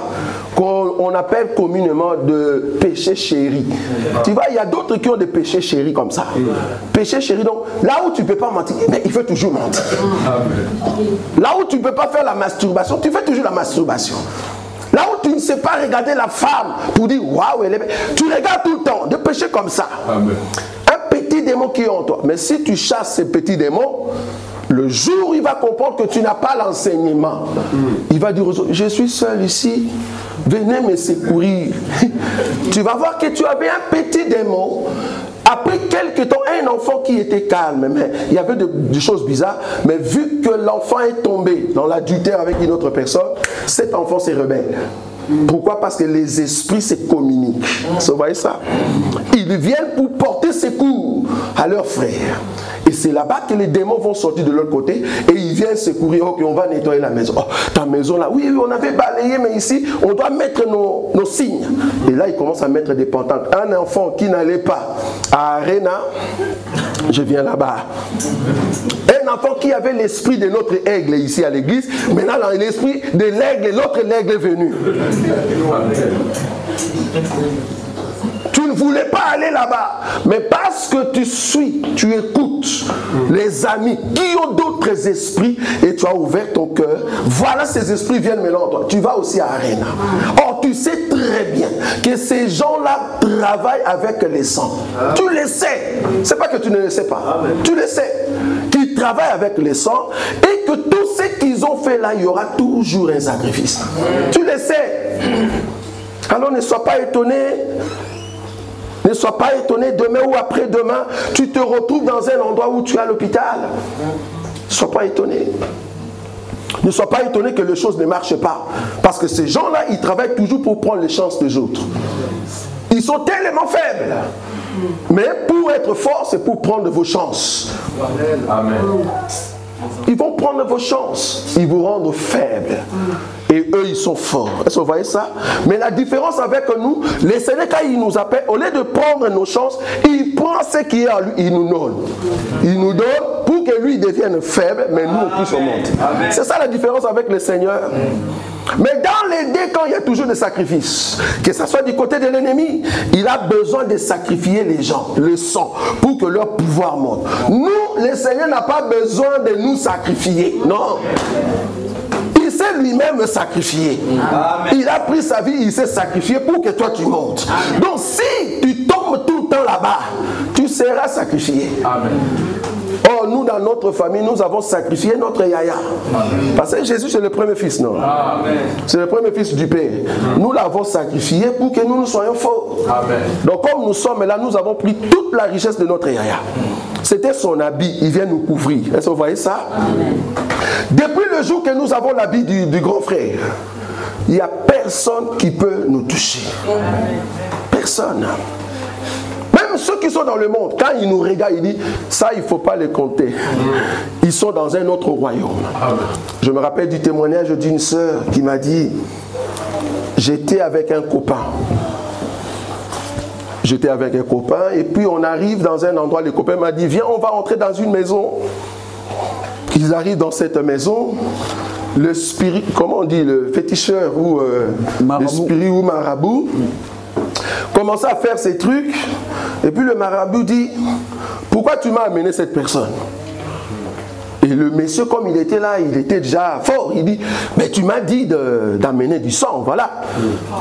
qu'on appelle communément de péché chéri. Tu vois, il y a d'autres qui ont des péchés chéris comme ça. Péché chéri, donc là où tu ne peux pas mentir, mais il faut toujours mentir. Là où tu ne peux pas faire la masturbation, tu fais toujours la masturbation. Là où tu ne sais pas regarder la femme pour dire waouh, elle est belle, tu regardes tout le temps de péché comme ça. Amen. Un petit démon qui est en toi. Mais si tu chasses ces petits démons, le jour où il va comprendre que tu n'as pas l'enseignement, il va dire aux autres, je suis seul ici, venez me secourir. Tu vas voir que tu avais un petit démon. Après quelques temps, un enfant qui était calme, mais il y avait des choses bizarres, mais vu que l'enfant est tombé dans l'adultère avec une autre personne, cet enfant s'est rebelle. Pourquoi? Parce que les esprits se communiquent. Vous voyez ça? Ils viennent pour porter secours à leurs frères. Et c'est là-bas que les démons vont sortir de l'autre côté et ils viennent secourir. Ok, on va nettoyer la maison. Oh, ta maison là, oui, on avait balayé, mais ici, on doit mettre nos signes. Et là, ils commencent à mettre des pantantes. Un enfant qui n'allait pas à Arena, je viens là-bas. Un enfant qui avait l'esprit de notre aigle ici à l'église, maintenant l'esprit de l'aigle, l'autre aigle est venu. Tu ne voulais pas aller là-bas, mais parce que tu écoutes les amis qui ont d'autres esprits et tu as ouvert ton cœur, voilà, ces esprits viennent maintenant en toi. Tu vas aussi à Arena. Or, tu sais très bien que ces gens-là travaillent avec les sangs. Tu le sais. C'est pas que tu ne le sais pas. Tu le sais. Qu'ils travaillent avec les sangs et que tout ce qu'ils ont fait là, il y aura toujours un sacrifice. Tu le sais. Alors ne sois pas étonné. Ne sois pas étonné, demain ou après-demain, tu te retrouves dans un endroit où tu es à l'hôpital. Ne sois pas étonné. Ne sois pas étonné que les choses ne marchent pas. Parce que ces gens-là, ils travaillent toujours pour prendre les chances des autres. Ils sont tellement faibles. Mais pour être forts, c'est pour prendre vos chances. Amen. Ils vont prendre vos chances. Ils vous rendent faibles. Et eux, ils sont forts. Est-ce que vous voyez ça? Mais la différence avec nous, les Seigneurs, quand ils nous appellent, au lieu de prendre nos chances, il prend ce qui est à lui, il nous donne. Il nous donne pour que lui devienne faible, mais nous, on puisse monter. C'est ça la différence avec le Seigneur. Mais dans les deux camps, il y a toujours des sacrifices. Que ce soit du côté de l'ennemi, il a besoin de sacrifier les gens, le sang, pour que leur pouvoir monte. Nous, le Seigneur n'a pas besoin de nous sacrifier. Non. Il s'est lui-même sacrifié. Amen. Il a pris sa vie, il s'est sacrifié pour que toi tu montes. Amen. Donc si tu tombes tout le temps là-bas, tu seras sacrifié. Amen. Oh, nous dans notre famille, nous avons sacrifié notre yaya. Amen. Parce que Jésus c'est le premier fils, non? C'est le premier fils du Père. Nous l'avons sacrifié pour que nous soyons forts. Amen. Donc comme nous sommes là, nous avons pris toute la richesse de notre yaya. C'était son habit, il vient nous couvrir. Est-ce que vous voyez ça? Amen. Depuis le jour que nous avons l'habit du grand frère, il n'y a personne qui peut nous toucher. Personne. Même ceux qui sont dans le monde, quand ils nous regardent, ils disent, ça il ne faut pas les compter. Ils sont dans un autre royaume. Je me rappelle du témoignage d'une sœur qui m'a dit, j'étais avec un copain. J'étais avec un copain et puis on arrive dans un endroit, le copain m'a dit, viens, on va entrer dans une maison. Ils arrivent dans cette maison, le spirit, comment on dit, le féticheur ou le spirit ou marabout, commence à faire ses trucs et puis le marabout dit, pourquoi tu m'as amené cette personne? Et le monsieur, comme il était là, il était déjà fort. Il dit, mais tu m'as dit d'amener du sang, voilà.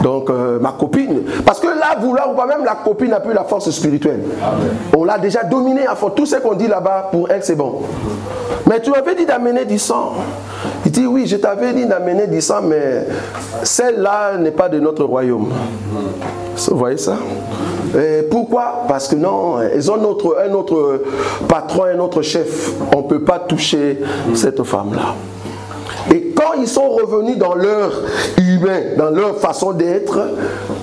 Donc ma copine, parce que là, vouloir ou pas, même la copine n'a plus la force spirituelle. On l'a déjà dominée à fond. Tout ce qu'on dit là-bas, pour elle, c'est bon. Mais tu m'avais dit d'amener du sang. Il dit, oui, je t'avais dit d'amener du sang, mais celle-là n'est pas de notre royaume. Vous voyez ça? Et pourquoi? Parce que non, ils ont un autre patron, un autre chef. On ne peut pas toucher cette femme-là. Et quand ils sont revenus dans leur humain, dans leur façon d'être,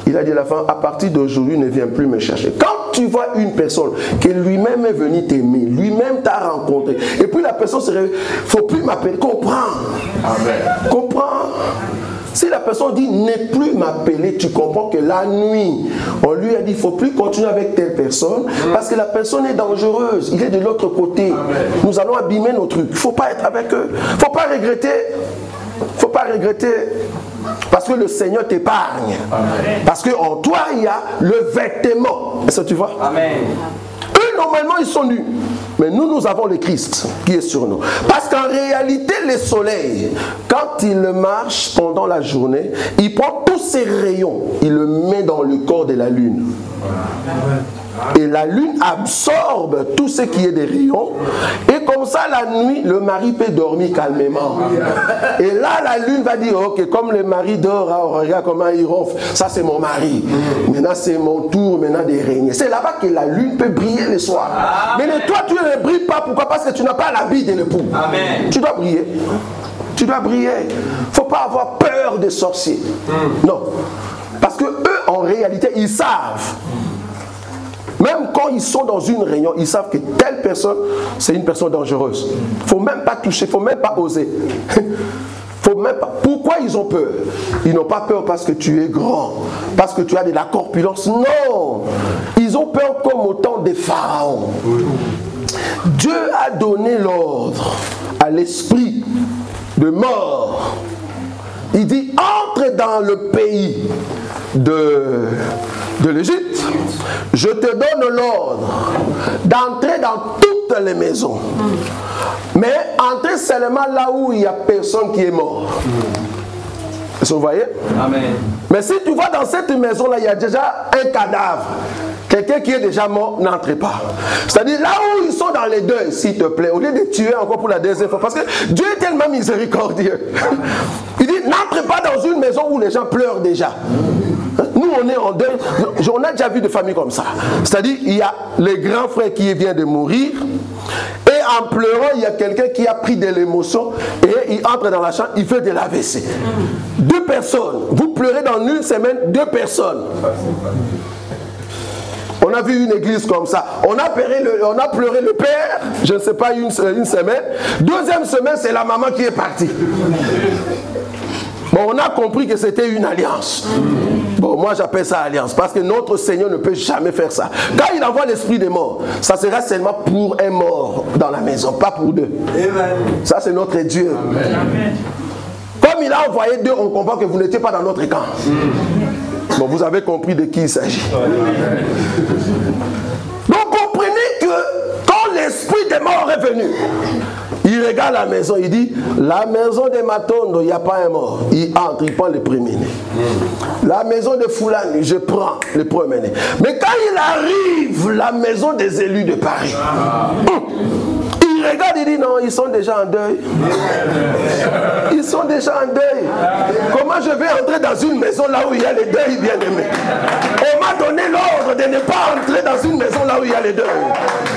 il a dit à la femme, à partir d'aujourd'hui, ne viens plus me chercher. Quand tu vois une personne qui lui-même est venu t'aimer, lui-même t'a rencontré, et puis la personne se réveille, il ne faut plus m'appeler, comprends. Amen. Comprends. Si la personne dit ne plus m'appeler, tu comprends que la nuit, on lui a dit il ne faut plus continuer avec telle personne parce que la personne est dangereuse, il est de l'autre côté. Amen. Nous allons abîmer nos trucs. Il ne faut pas être avec eux. Il ne faut pas regretter. Il ne faut pas regretter parce que le Seigneur t'épargne. Parce qu'en toi, il y a le vêtement. Est-ce que tu vois? Amen. Eux, normalement, ils sont nus. Mais nous, nous avons le Christ qui est sur nous. Parce qu'en réalité, le soleil, quand il marche pendant la journée, il prend tous ses rayons, il le met dans le corps de la lune. Et la lune absorbe tout ce qui est des rayons. Et comme ça, la nuit, le mari peut dormir calmement. Et là, la lune va dire, ok, comme le mari dort, hein, regarde comment il ronfle. Ça, c'est mon mari. Maintenant, c'est mon tour maintenant de régner. C'est là-bas que la lune peut briller le soir. Mais toi, tu ne brilles pas. Pourquoi? Parce que tu n'as pas l'habit de l'époux. Tu dois briller. Tu dois briller. Il ne faut pas avoir peur des sorciers. Non. Parce que eux, en réalité, ils savent. Même quand ils sont dans une réunion, ils savent que telle personne, c'est une personne dangereuse. Il ne faut même pas toucher, il ne faut même pas oser. Faut même pas. Pourquoi ils ont peur? Ils n'ont pas peur parce que tu es grand, parce que tu as de la corpulence. Non! Ils ont peur comme au temps des pharaons. Dieu a donné l'ordre à l'esprit de mort. Il dit, entre dans le pays de l'Égypte, je te donne l'ordre d'entrer dans toutes les maisons. Mais entrer seulement là où il n'y a personne qui est mort. Est-ce que vous voyez? Amen. Mais si tu vois dans cette maison-là, il y a déjà un cadavre. Quelqu'un qui est déjà mort, n'entrez pas. C'est-à-dire là où ils sont dans les deuils, s'il te plaît, au lieu de tuer encore pour la deuxième fois, parce que Dieu est tellement miséricordieux. Il dit, n'entrez pas dans une maison où les gens pleurent déjà. Nous, on est en deuil. On a déjà vu des familles comme ça. C'est-à-dire, il y a le grand frère qui vient de mourir. Et en pleurant, il y a quelqu'un qui a pris de l'émotion. Et il entre dans la chambre, il fait de l'AVC. 2 personnes. Vous pleurez dans une semaine, 2 personnes. On a vu une église comme ça. On a pleuré le père, je ne sais pas, une semaine. 2e semaine, c'est la maman qui est partie. Bon, on a compris que c'était une alliance. Bon, moi j'appelle ça alliance, parce que notre Seigneur ne peut jamais faire ça. Quand il envoie l'esprit des morts, ça sera seulement pour un mort dans la maison, pas pour 2. Amen. Ça c'est notre Dieu. Amen. Comme Comme il a envoyé 2, on comprend que vous n'étiez pas dans notre camp. Bon, vous avez compris de qui il s'agit. Donc comprenez que quand l'esprit des morts est venu, il regarde la maison, il dit, la maison de Matondo, il n'y a pas un mort. Il entre, il prend le premier-né. La maison de Foulani, je prends le premier-né. Mais quand il arrive, la maison des élus de Paris, il regarde, il dit, non, ils sont déjà en deuil. Ils sont déjà en deuil. Comment je vais entrer dans une maison là où il y a les deuils bien-aimés? On m'a donné l'ordre de ne pas entrer dans une maison là où il y a les deuils.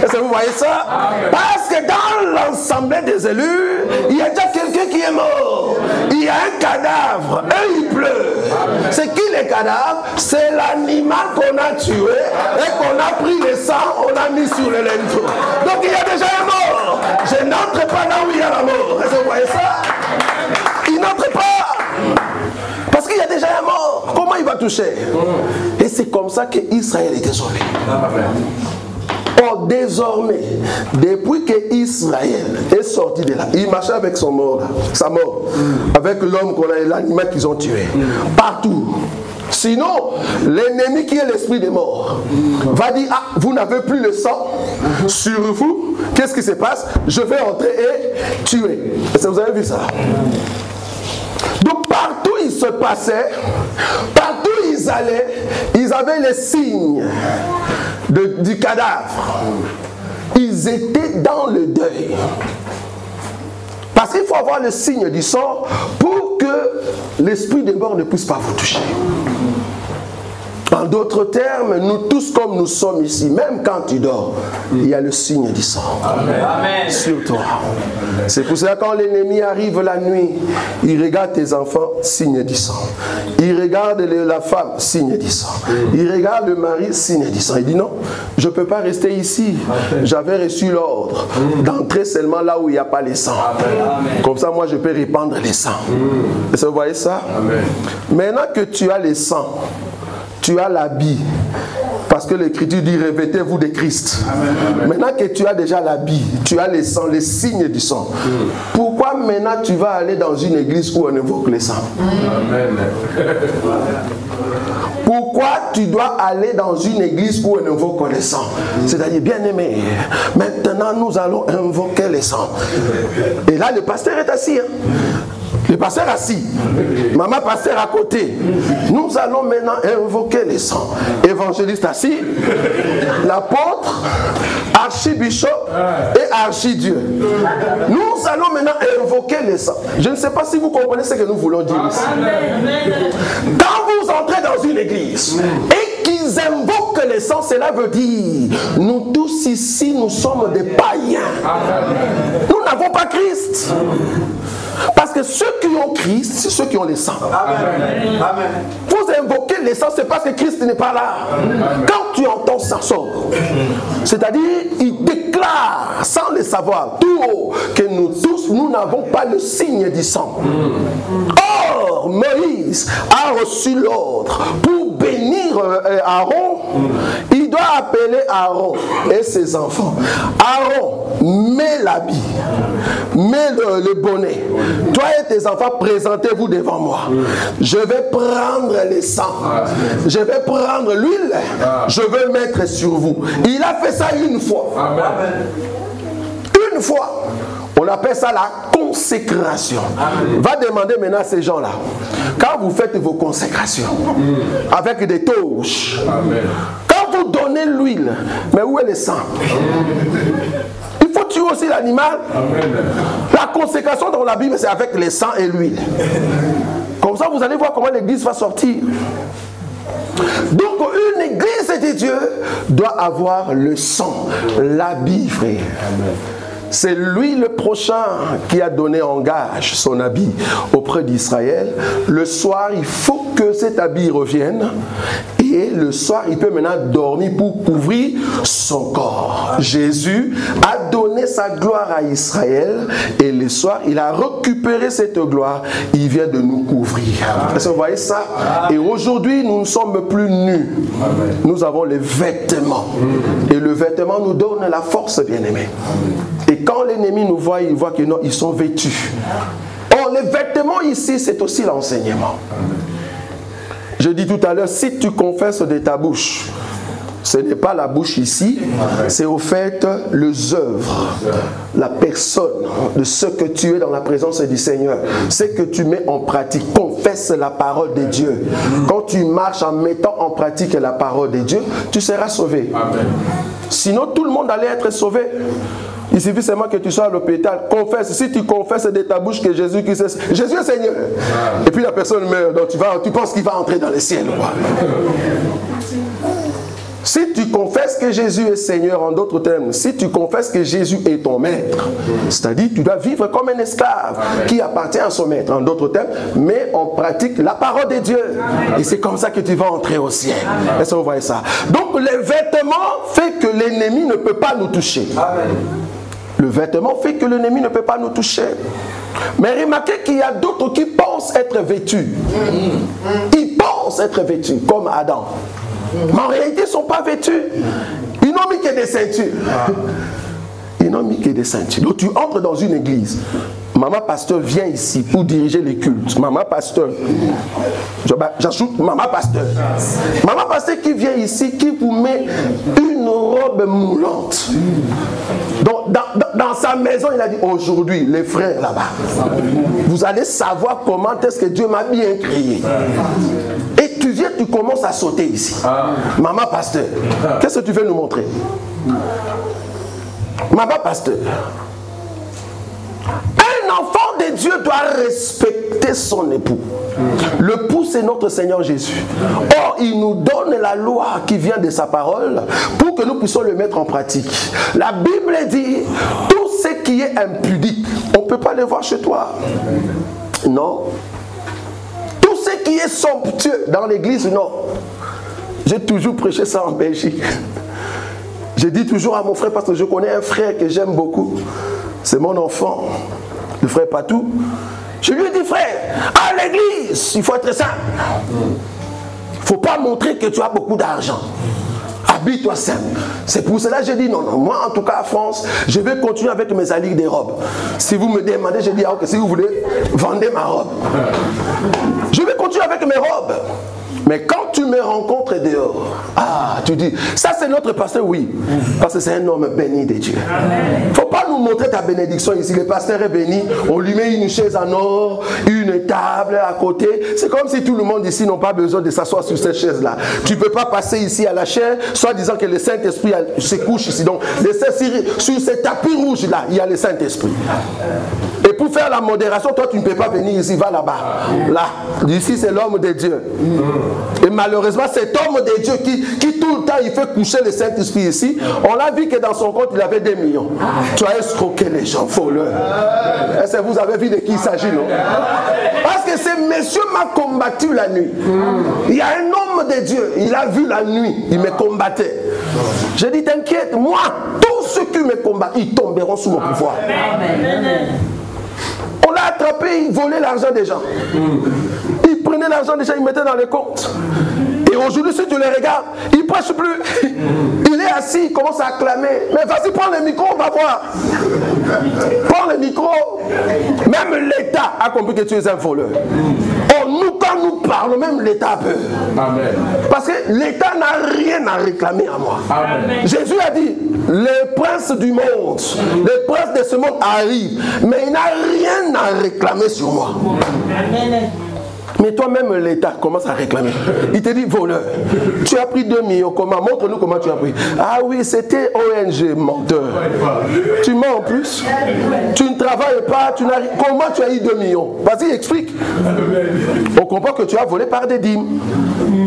Est-ce que vous voyez ça? Parce que dans l'ensemble des élus, il y a déjà quelqu'un qui est mort. Il y a un cadavre, et il pleure. C'est qui les cadavres? C'est l'animal qu'on a tué et qu'on a pris le sang, on a mis sur le linteau. Donc il y a déjà un mort. Je n'entre pas là où il y a la mort. Est-ce que vous voyez ça? Il n'entre pas. Parce qu'il y a déjà un mort. Comment il va toucher? Et c'est comme ça qu'Israël était sauvé. Or, désormais, depuis que Israël est sorti de là, il marchait avec son mort, sa mort, avec l'homme qu'on a, l'animal qu'ils ont tué, partout. Sinon, l'ennemi qui est l'esprit des morts va dire, ah, vous n'avez plus le sang sur vous, qu'est-ce qui se passe? Je vais entrer et tuer. Est-ce que vous avez vu ça? Donc partout ils se passaient, partout ils allaient, ils avaient les signes du cadavre. Ils étaient dans le deuil. Parce qu'il faut avoir le signe du sang pour que l'esprit des morts ne puisse pas vous toucher. En d'autres termes, nous tous comme nous sommes ici, même quand tu dors, il y a le signe du sang. Amen. Sur toi. C'est pour ça que quand l'ennemi arrive la nuit, il regarde tes enfants, signe du sang. Il regarde la femme, signe du sang. Il regarde le mari, signe du sang. Il dit non, je ne peux pas rester ici. J'avais reçu l'ordre d'entrer seulement là où il n'y a pas les sangs. Comme ça, moi, je peux répandre les sangs. Est-ce que vous voyez ça? Amen. Maintenant que tu as les sangs, tu as l'habit, parce que l'Écriture dit revêtez-vous de Christ. Amen. Maintenant que tu as déjà l'habit, tu as les sangs, les signes du sang. Pourquoi maintenant tu vas aller dans une église où on évoque les sangs? Amen. Pourquoi tu dois aller dans une église où on invoque les sangs? C'est-à-dire, bien aimé, maintenant nous allons invoquer les sangs. Et là le pasteur est assis. Le pasteur assis, maman pasteur à côté. Nous allons maintenant invoquer les sangs. Évangéliste assis, l'apôtre, archibishop et archidieu. Nous allons maintenant invoquer les sangs. Je ne sais pas si vous comprenez ce que nous voulons dire ici. Quand vous entrez dans une église et qu'ils invoquent les sangs, cela veut dire nous tous ici, nous sommes des païens. Nous n'avons pas Christ. Parce que ceux qui ont Christ, c'est ceux qui ont les sangs. Amen. Vous invoquez les sangs, c'est parce que Christ n'est pas là. Amen. Quand tu entends ça sort, c'est-à-dire, il déclare, sans le savoir, tout haut, que nous tous, nous n'avons pas le signe du sang. Or, Moïse a reçu l'ordre pour bénir Aaron. Il doit appeler Aaron et ses enfants. Aaron, mets l'habit, mets le bonnet. Toi et tes enfants, présentez-vous devant moi. Je vais prendre les sangs. Je vais prendre l'huile. Je vais mettre sur vous. Il a fait ça une fois. Une fois. On appelle ça la consécration. Amen. Va demander maintenant à ces gens-là, quand vous faites vos consécrations, avec des torches, amen, quand vous donnez l'huile, mais où est le sang? Il faut tuer aussi l'animal. La consécration dans la Bible, c'est avec le sang et l'huile. Comme ça, vous allez voir comment l'église va sortir. Donc, une église de Dieu doit avoir le sang, l'habit, frère. Amen. C'est lui le prochain qui a donné en gage son habit auprès d'Israël. Le soir, il faut que cet habit revienne. Et le soir, il peut maintenant dormir pour couvrir son corps. Jésus a donné sa gloire à Israël. Et le soir, il a récupéré cette gloire. Il vient de nous couvrir. Est-ce que vous voyez ça? Et aujourd'hui, nous ne sommes plus nus. Nous avons les vêtements. Et le vêtement nous donne la force, bien-aimés. Et quand l'ennemi nous voit, il voit que non, ils sont vêtus. Or, les vêtements ici, c'est aussi l'enseignement. Je dis tout à l'heure, si tu confesses de ta bouche, ce n'est pas la bouche ici, c'est au fait les œuvres, la personne de ce que tu es dans la présence du Seigneur, ce que tu mets en pratique. Confesse la parole de Dieu. Quand tu marches en mettant en pratique la parole de Dieu, tu seras sauvé. Amen. Sinon, tout le monde allait être sauvé. Il suffit seulement que tu sois à l'hôpital. Confesse. Si tu confesses de ta bouche que Jésus est Seigneur. Et puis la personne meurt. Donc tu penses qu'il va entrer dans le ciel. Quoi. Si tu confesses que Jésus est Seigneur, en d'autres termes, si tu confesses que Jésus est ton maître, c'est-à-dire tu dois vivre comme un esclave qui appartient à son maître, en d'autres termes, mais on pratique la parole de Dieu. Et c'est comme ça que tu vas entrer au ciel. Est-ce que vous voyez ça? Donc les vêtements fait que l'ennemi ne peut pas nous toucher. Le vêtement fait que l'ennemi ne peut pas nous toucher. Mais remarquez qu'il y a d'autres qui pensent être vêtus. Ils pensent être vêtus, comme Adam. Mais en réalité, ils ne sont pas vêtus. Ils n'ont mis que des ceintures. Ils n'ont mis que des ceintures. Donc tu entres dans une église. Maman pasteur vient ici pour diriger les cultes. Maman pasteur. J'ajoute maman pasteur. Maman pasteur qui vient ici, qui vous met une robe moulante. Donc, dans sa maison, il a dit, aujourd'hui, les frères là-bas, vous allez savoir comment est-ce que Dieu m'a bien créé. Et tu viens, tu commences à sauter ici. Maman pasteur, qu'est-ce que tu veux nous montrer? Maman pasteur, un enfant de Dieu doit respecter son époux. L'époux, c'est notre Seigneur Jésus. Or, il nous donne la loi qui vient de sa parole pour que nous puissions le mettre en pratique. La Bible dit, tout ce qui est impudique, on ne peut pas le voir chez toi. Non. Tout ce qui est somptueux dans l'église, non. J'ai toujours prêché ça en Belgique. Je dis toujours à mon frère, parce que je connais un frère que j'aime beaucoup. C'est mon enfant, le frère Patou. Je lui ai dit, frère, à l'église, il faut être simple. Il ne faut pas montrer que tu as beaucoup d'argent. Habille-toi simple. C'est pour cela que j'ai dit, non, moi en tout cas à France, je vais continuer avec mes alliés des robes. Si vous me demandez, je dis, ah, ok, si vous voulez, vendez ma robe. Je vais continuer avec mes robes. Mais quand tu me rencontres dehors, tu dis, ça c'est notre pasteur, oui, parce que c'est un homme béni de Dieu. Il ne faut pas nous montrer ta bénédiction ici. Le pasteur est béni, on lui met une chaise en or, une table à côté. C'est comme si tout le monde ici n'a pas besoin de s'asseoir sur cette chaise-là. Tu ne peux pas passer ici à la chair, soit disant que le Saint-Esprit se couche ici. Donc, sur ce tapis rouge-là, il y a le Saint-Esprit. Et pour faire la modération, toi tu ne peux pas venir ici, va là-bas. Là, ici c'est l'homme de Dieu. Et malheureusement, cet homme de Dieu qui tout le temps il fait coucher le Saint-Esprit ici, on l'a vu que dans son compte il avait 2 millions. Tu as escroqué les gens, voleurs. Est-ce que vous avez vu de qui il s'agit, non? Parce que ce monsieur m'a combattu la nuit. Il y a un homme de Dieu, il a vu la nuit, il me combattait. J'ai dit, t'inquiète, moi, tous ceux qui me combattent, ils tomberont sous mon pouvoir. On l'a attrapé, il volait l'argent des gens. Il prenait l'argent des gens, il mettait dans les comptes. Et aujourd'hui, si tu les regardes, il ne prêche plus. Il est assis, il commence à acclamer. Mais vas-y, prends le micro, on va voir. Prends le micro. Même l'État a compris que tu es un voleur. Nous, quand nous parlons, même l'État a peur. Amen. Parce que l'État n'a rien à réclamer à moi. Amen. Jésus a dit, le prince du monde, le prince de ce monde arrive, mais il n'a rien à réclamer sur moi. Amen. Mais toi-même, l'État commence à réclamer. Il te dit, voleur, tu as pris 2 millions, comment? Montre-nous comment tu as pris. Ah oui, c'était ONG, menteur. Tu mens en plus. Tu ne travailles pas, comment tu as eu 2 millions? Vas-y, explique. On comprend que tu as volé par des dîmes.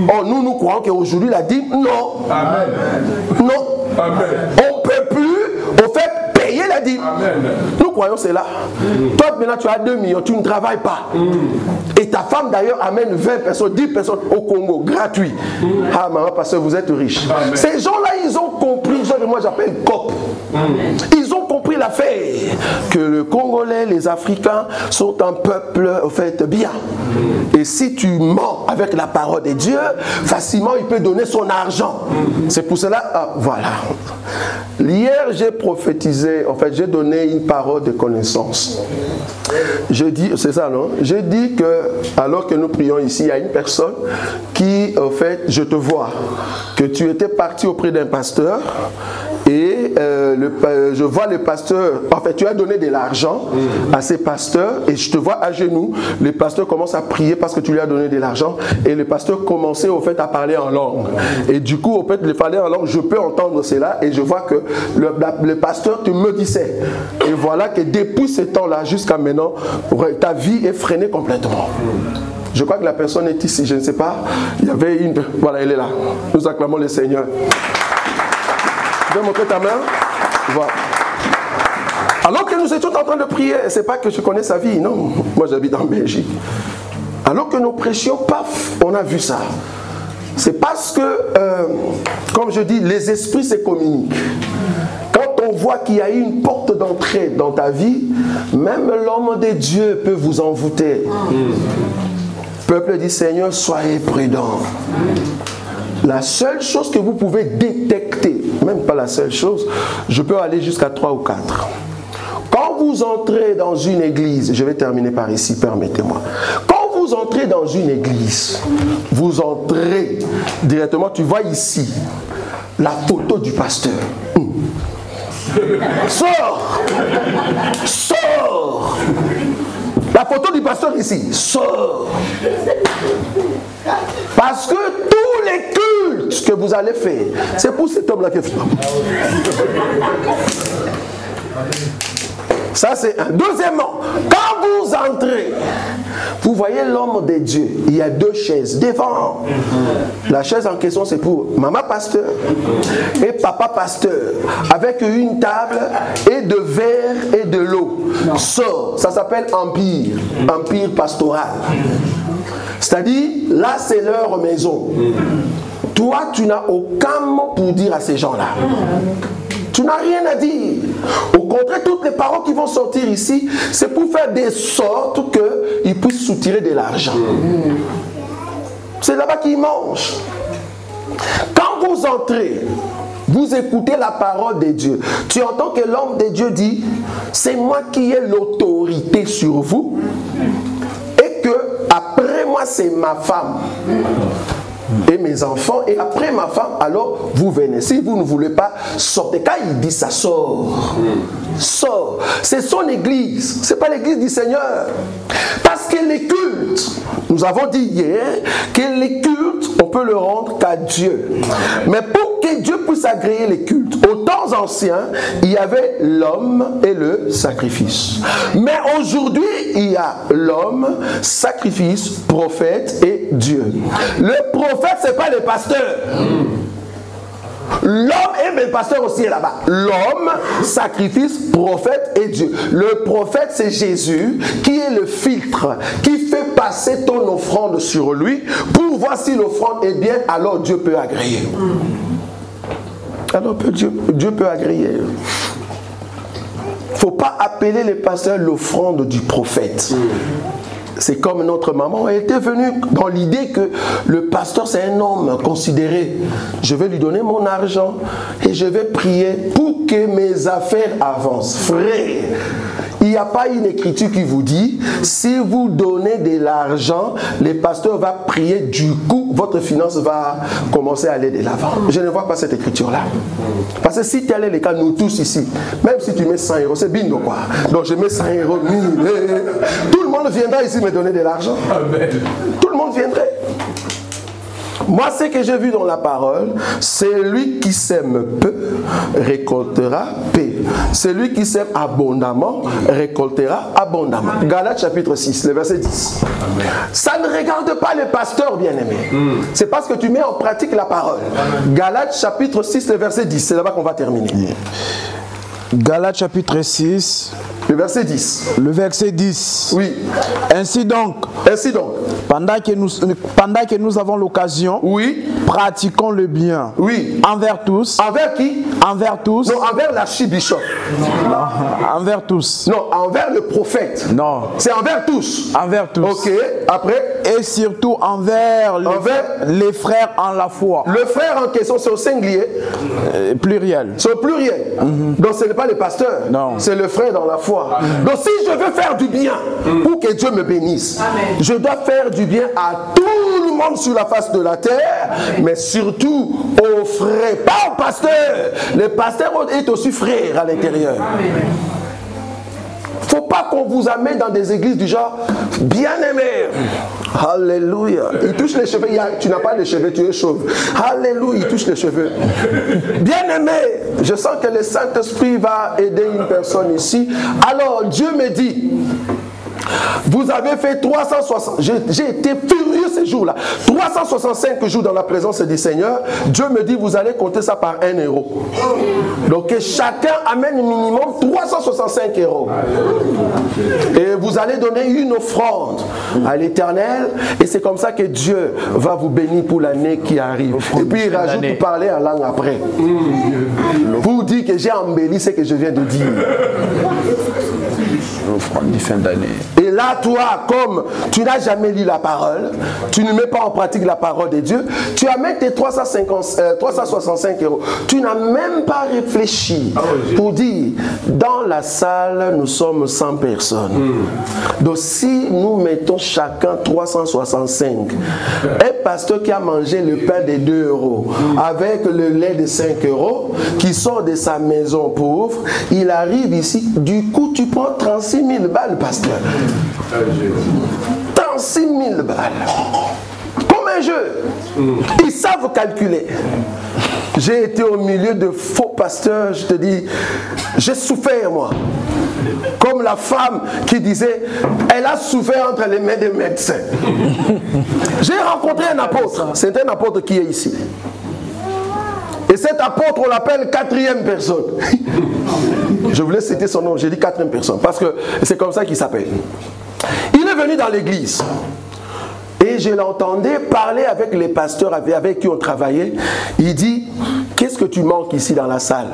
Oh, nous croyons qu'aujourd'hui, la dîme, non. Amen. Non. Amen. On ne peut plus, au fait, payer la dîme. Amen. Nous croyons cela. Toi, maintenant, tu as 2 millions, tu ne travailles pas. Et ta femme, d'ailleurs, amène 20 personnes, 10 personnes au Congo, gratuit. Ah, maman, parce que vous êtes riche. Amen. Ces gens-là, ils ont compris, ce que moi j'appelle COP. Ils ont compris la fait que le Congolais, les Africains sont un peuple, en fait, bien. Et si tu mens avec la parole de Dieu, facilement il peut donner son argent. C'est pour cela, voilà. Hier, j'ai prophétisé, en fait, j'ai donné une parole de connaissance. Je dis, c'est ça, non? J'ai dit que, alors que nous prions ici, il y a une personne qui, en fait, je te vois, que tu étais parti auprès d'un pasteur et je vois le pasteur, en fait, tu as donné de l'argent à ces pasteurs et je te vois à genoux. Le pasteur commence à prier parce que tu lui as donné de l'argent et le pasteur commençait, au fait, à parler en langue. Et du coup, au fait, il parlait en langue, je peux entendre cela et je vois que le pasteur te maudissait. Et voilà que depuis ce temps-là jusqu'à maintenant, ta vie est freinée complètement. Je crois que la personne est ici, je ne sais pas. Il y avait une... Voilà, elle est là. Nous acclamons le Seigneur. Tu veux montrer ta main? Voilà. Alors que nous étions en train de prier, ce n'est pas que je connais sa vie, non. Moi, j'habite en Belgique. Alors que nous prêchions, paf, on a vu ça. C'est parce que, comme je dis, les esprits se communiquent. Quand on voit qu'il y a une porte d'entrée dans ta vie, même l'homme de Dieu peut vous envoûter. Le peuple dit, Seigneur, soyez prudents. La seule chose que vous pouvez détecter, même pas la seule chose, je peux aller jusqu'à 3 ou 4. Quand vous entrez dans une église, je vais terminer par ici, permettez-moi. Quand vous entrez dans une église, vous entrez directement, tu vois ici la photo du pasteur. Sors! Sors! La photo du pasteur ici, sort. Parce que tous les cultes que vous allez faire, c'est pour cet homme-là qui fait. Ça, c'est un. Deuxièmement, quand vous entrez, vous voyez l'homme de Dieu. Il y a 2 chaises devant. La chaise en question, c'est pour maman pasteur et papa pasteur, avec une table et de verre et de l'eau. Ça s'appelle empire, empire pastoral. C'est-à-dire, là, c'est leur maison. Toi, tu n'as aucun mot pour dire à ces gens-là. Tu n'as rien à dire. Au contraire, toutes les paroles qui vont sortir ici, c'est pour faire des sortes qu'ils puissent soutirer de l'argent. C'est là-bas qu'ils mangent. Quand vous entrez, vous écoutez la parole de Dieu. Tu entends que l'homme de Dieu dit, c'est moi qui ai l'autorité sur vous et que après moi, c'est ma femme et mes enfants, et après ma femme, alors vous venez. Si vous ne voulez pas, sortez. Quand il dit ça, sort. Sort. C'est son église. Ce n'est pas l'église du Seigneur. Parce que les cultes, nous avons dit hier, que les cultes, on peut le rendre qu'à Dieu. Mais pour que Dieu puisse agréer les cultes, aux temps anciens, il y avait l'homme et le sacrifice. Mais aujourd'hui, il y a l'homme, sacrifice, prophète et Dieu. Le prophète, ce n'est pas le pasteur. L'homme et le pasteur aussi est là-bas. L'homme, sacrifice, prophète et Dieu. Le prophète, c'est Jésus qui est le filtre, qui fait passer ton offrande sur lui pour voir si l'offrande est bien, alors Dieu peut agréer. Alors Dieu peut agréer. Il ne faut pas appeler les pasteurs l'offrande du prophète. C'est comme notre maman, elle était venue dans l'idée que le pasteur c'est un homme considéré. Je vais lui donner mon argent et je vais prier pour que mes affaires avancent. Frère, il n'y a pas une écriture qui vous dit, si vous donnez de l'argent, le pasteur va prier, du coup, votre finance va commencer à aller de l'avant. Je ne vois pas cette écriture-là. Parce que si tu allais les cas, nous tous ici, même si tu mets 100 euros, c'est bingo quoi. Donc je mets 100 euros, 1000, tout le monde viendra ici me donner de l'argent. Tout le monde viendrait. Moi, ce que j'ai vu dans la parole, celui qui sème peu récoltera peu. Celui qui sème abondamment récoltera abondamment. Galates chapitre 6, le verset 10. Amen. Ça ne regarde pas le pasteur, bien-aimé. C'est parce que tu mets en pratique la parole. Galates chapitre 6, le verset 10. C'est là-bas qu'on va terminer. Galates chapitre 6. Le verset 10. Le verset 10. Oui. Ainsi donc. Ainsi donc. Pendant que nous avons l'occasion, oui, pratiquons le bien. Oui. Envers tous. Envers qui? Envers tous. Non, envers l'archibishop. Non, envers tous. Non, envers le prophète. Non. C'est envers tous. Envers tous. Ok, après? Et surtout envers les frères en la foi. Le frère en question, c'est au singulier. Pluriel. C'est au pluriel. Donc ce n'est pas le pasteur. Non. C'est le frère dans la foi. Donc si je veux faire du bien pour que Dieu me bénisse, je dois faire du bien à tout le monde sur la face de la terre, mais surtout aux frères, pas au pasteur. Le pasteur est aussi frère à l'intérieur. Faut pas qu'on vous amène dans des églises du genre bien-aimé. Alléluia. Il touche les cheveux. Tu n'as pas de cheveux, tu es chauve. Alléluia. Il touche les cheveux. Bien-aimé, je sens que le Saint-Esprit va aider une personne ici. Alors, Dieu me dit, vous avez fait 360, j'ai été furieux ces jours-là, 365 jours dans la présence du Seigneur. Dieu me dit, vous allez compter ça par 1 euro. Donc que chacun amène minimum 365 €. Et vous allez donner une offrande à l'Éternel. Et c'est comme ça que Dieu va vous bénir pour l'année qui arrive. Et puis il rajoute de parler en langue après. Pour dire que j'ai embelli ce que je viens de dire. L'offrande de fin d'année. Et là, toi, comme tu n'as jamais lu la parole, tu ne mets pas en pratique la parole de Dieu, tu amènes tes 365 €. Tu n'as même pas réfléchi pour dire, dans la salle, nous sommes 100 personnes. Donc si nous mettons chacun 365, un pasteur qui a mangé le pain de 2 € avec le lait de 5 €, qui sort de sa maison pauvre, il arrive ici, du coup tu prends 36 000 balles, pasteur. 36 000 balles. Comme un jeu. Ils savent calculer. J'ai été au milieu de faux pasteurs, je te dis, j'ai souffert moi. Comme la femme qui disait, elle a souffert entre les mains des médecins. J'ai rencontré un apôtre. C'est un apôtre qui est ici. Et cet apôtre, on l'appelle 4e personne. Je voulais citer son nom, j'ai dit 4e personne, parce que c'est comme ça qu'il s'appelle. Il est venu dans l'église. Et je l'entendais parler avec les pasteurs avec qui on travaillait. Il dit, qu'est-ce que tu manques ici dans la salle?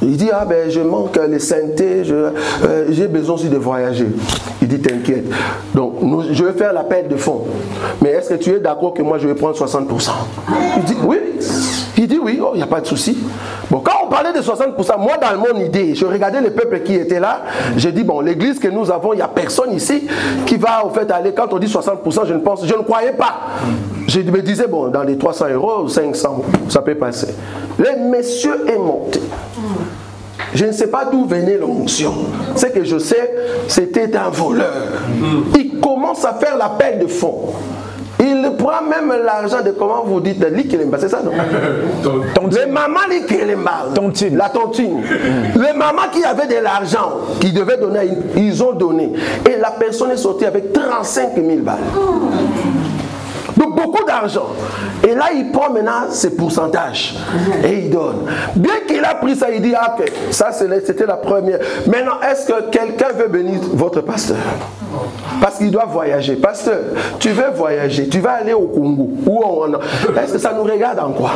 Il dit, ah ben je manque les saintetés, j'ai besoin aussi de voyager. Il dit, t'inquiète. Donc je vais faire l'appel de fonds. Mais est-ce que tu es d'accord que moi je vais prendre 60%? Il dit, oui. Il dit, oui, il n'y a pas de souci. Bon, quand on parlait de 60%, moi dans mon idée, je regardais les peuples qui étaient là. J'ai dit, bon, l'église que nous avons, il n'y a personne ici qui va au fait aller. Quand on dit 60%, je ne croyais pas. Je me disais, bon, dans les 300 €, 500, ça peut passer. Le monsieur est monté. Je ne sais pas d'où venait l'onction. Ce que je sais, c'était un voleur. Il commence à faire l'appel de fonds. Il prend même l'argent de, comment vous dites, l'Ikelemba, c'est ça non? Les mamans l'Ikelemba, la tontine. Les mamans qui avaient de l'argent, qui devaient donner, ils ont donné. Et la personne est sortie avec 35 000 balles. Donc beaucoup d'argent. Et là, il prend maintenant ses pourcentages. Et il donne. Bien qu'il a pris ça, il dit, ah, ok, ça c'était la première. Maintenant, est-ce que quelqu'un veut bénir votre pasteur? Parce qu'il doit voyager. Pasteur, tu veux voyager, tu vas aller au Congo. Est-ce que ça nous regarde en quoi?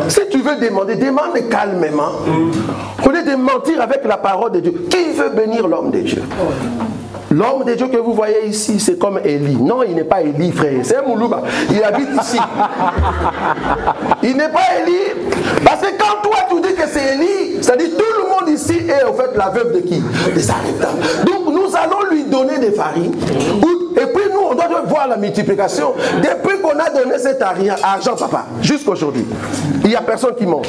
Si tu veux demander, demande calmement. Au lieu de mentir avec la parole de Dieu. Qui veut bénir l'homme de Dieu? L'homme de Dieu que vous voyez ici, c'est comme Élie. Non, il n'est pas Élie, frère. C'est un Moulouba. Il habite ici. Il n'est pas Élie. Parce que quand toi, tu dis que c'est Élie, c'est-à-dire tout le monde ici est en fait la veuve de qui? De Sarepta. Donc nous allons lui donner des farines. Et puis nous, on doit voir la multiplication. Depuis qu'on a donné cet argent, papa, jusqu'aujourd'hui, il n'y a personne qui monte.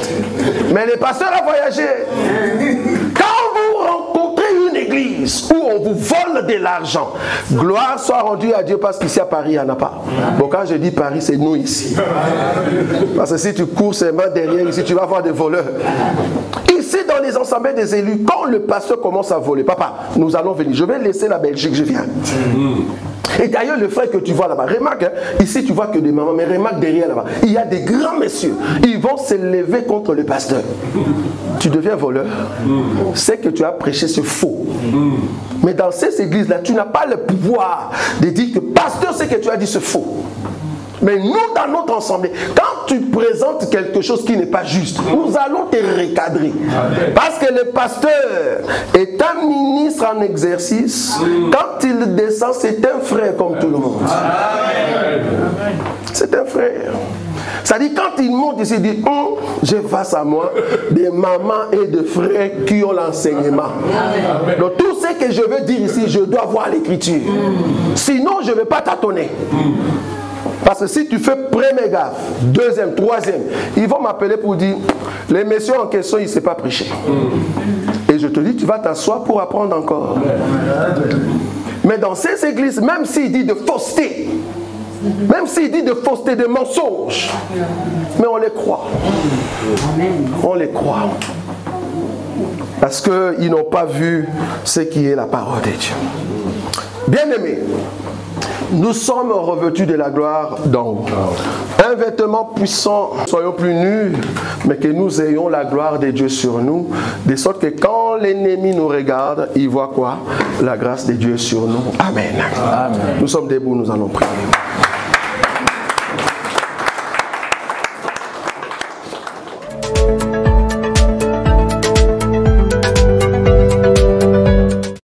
Mais les pasteurs ont voyagé. Quand vous rencontrez une église où on vous vole de l'argent, gloire soit rendue à Dieu, parce qu'ici à Paris, il n'y en a pas. Bon, quand je dis Paris, c'est nous ici. Parce que si tu cours seulement derrière ici, tu vas voir des voleurs. Ici, dans les assemblées des élus, quand le pasteur commence à voler, papa, nous allons venir. Je vais laisser la Belgique, je viens. Et d'ailleurs, le frère que tu vois là-bas, remarque, hein, ici tu vois que des mamans, mais remarque derrière là-bas, il y a des grands messieurs. Ils vont se lever contre le pasteur. Tu deviens voleur. C'est que tu as prêché, c'est faux. Mais dans ces églises-là, tu n'as pas le pouvoir de dire que pasteur, ce que tu as dit, c'est faux. Mais nous, dans notre assemblée, quand tu présentes quelque chose qui n'est pas juste, nous allons te recadrer. Parce que le pasteur est un ministre en exercice. Quand il descend, c'est un frère comme tout le monde. C'est un frère. C'est-à-dire, quand il monte ici, il dit, j'ai face à moi des mamans et des frères qui ont l'enseignement. Donc, tout ce que je veux dire ici, je dois voir l'écriture. Sinon, je ne vais pas tâtonner. Parce que si tu fais premier gaffe, deuxième, troisième, ils vont m'appeler pour dire, les messieurs en question, il ne sait pas prêcher. Et je te dis, tu vas t'asseoir pour apprendre encore. Mais dans ces églises, même s'il dit de fausseté, même s'il dit de fausseté, de mensonges, mais on les croit. On les croit. Parce qu'ils n'ont pas vu ce qui est la parole de Dieu. Bien-aimés, nous sommes revêtus de la gloire d'en haut. Un vêtement puissant, soyons plus nus, mais que nous ayons la gloire de Dieu sur nous, de sorte que quand l'ennemi nous regarde, il voit quoi? La grâce de Dieu sur nous. Amen. Amen. Nous sommes debout, nous allons prier.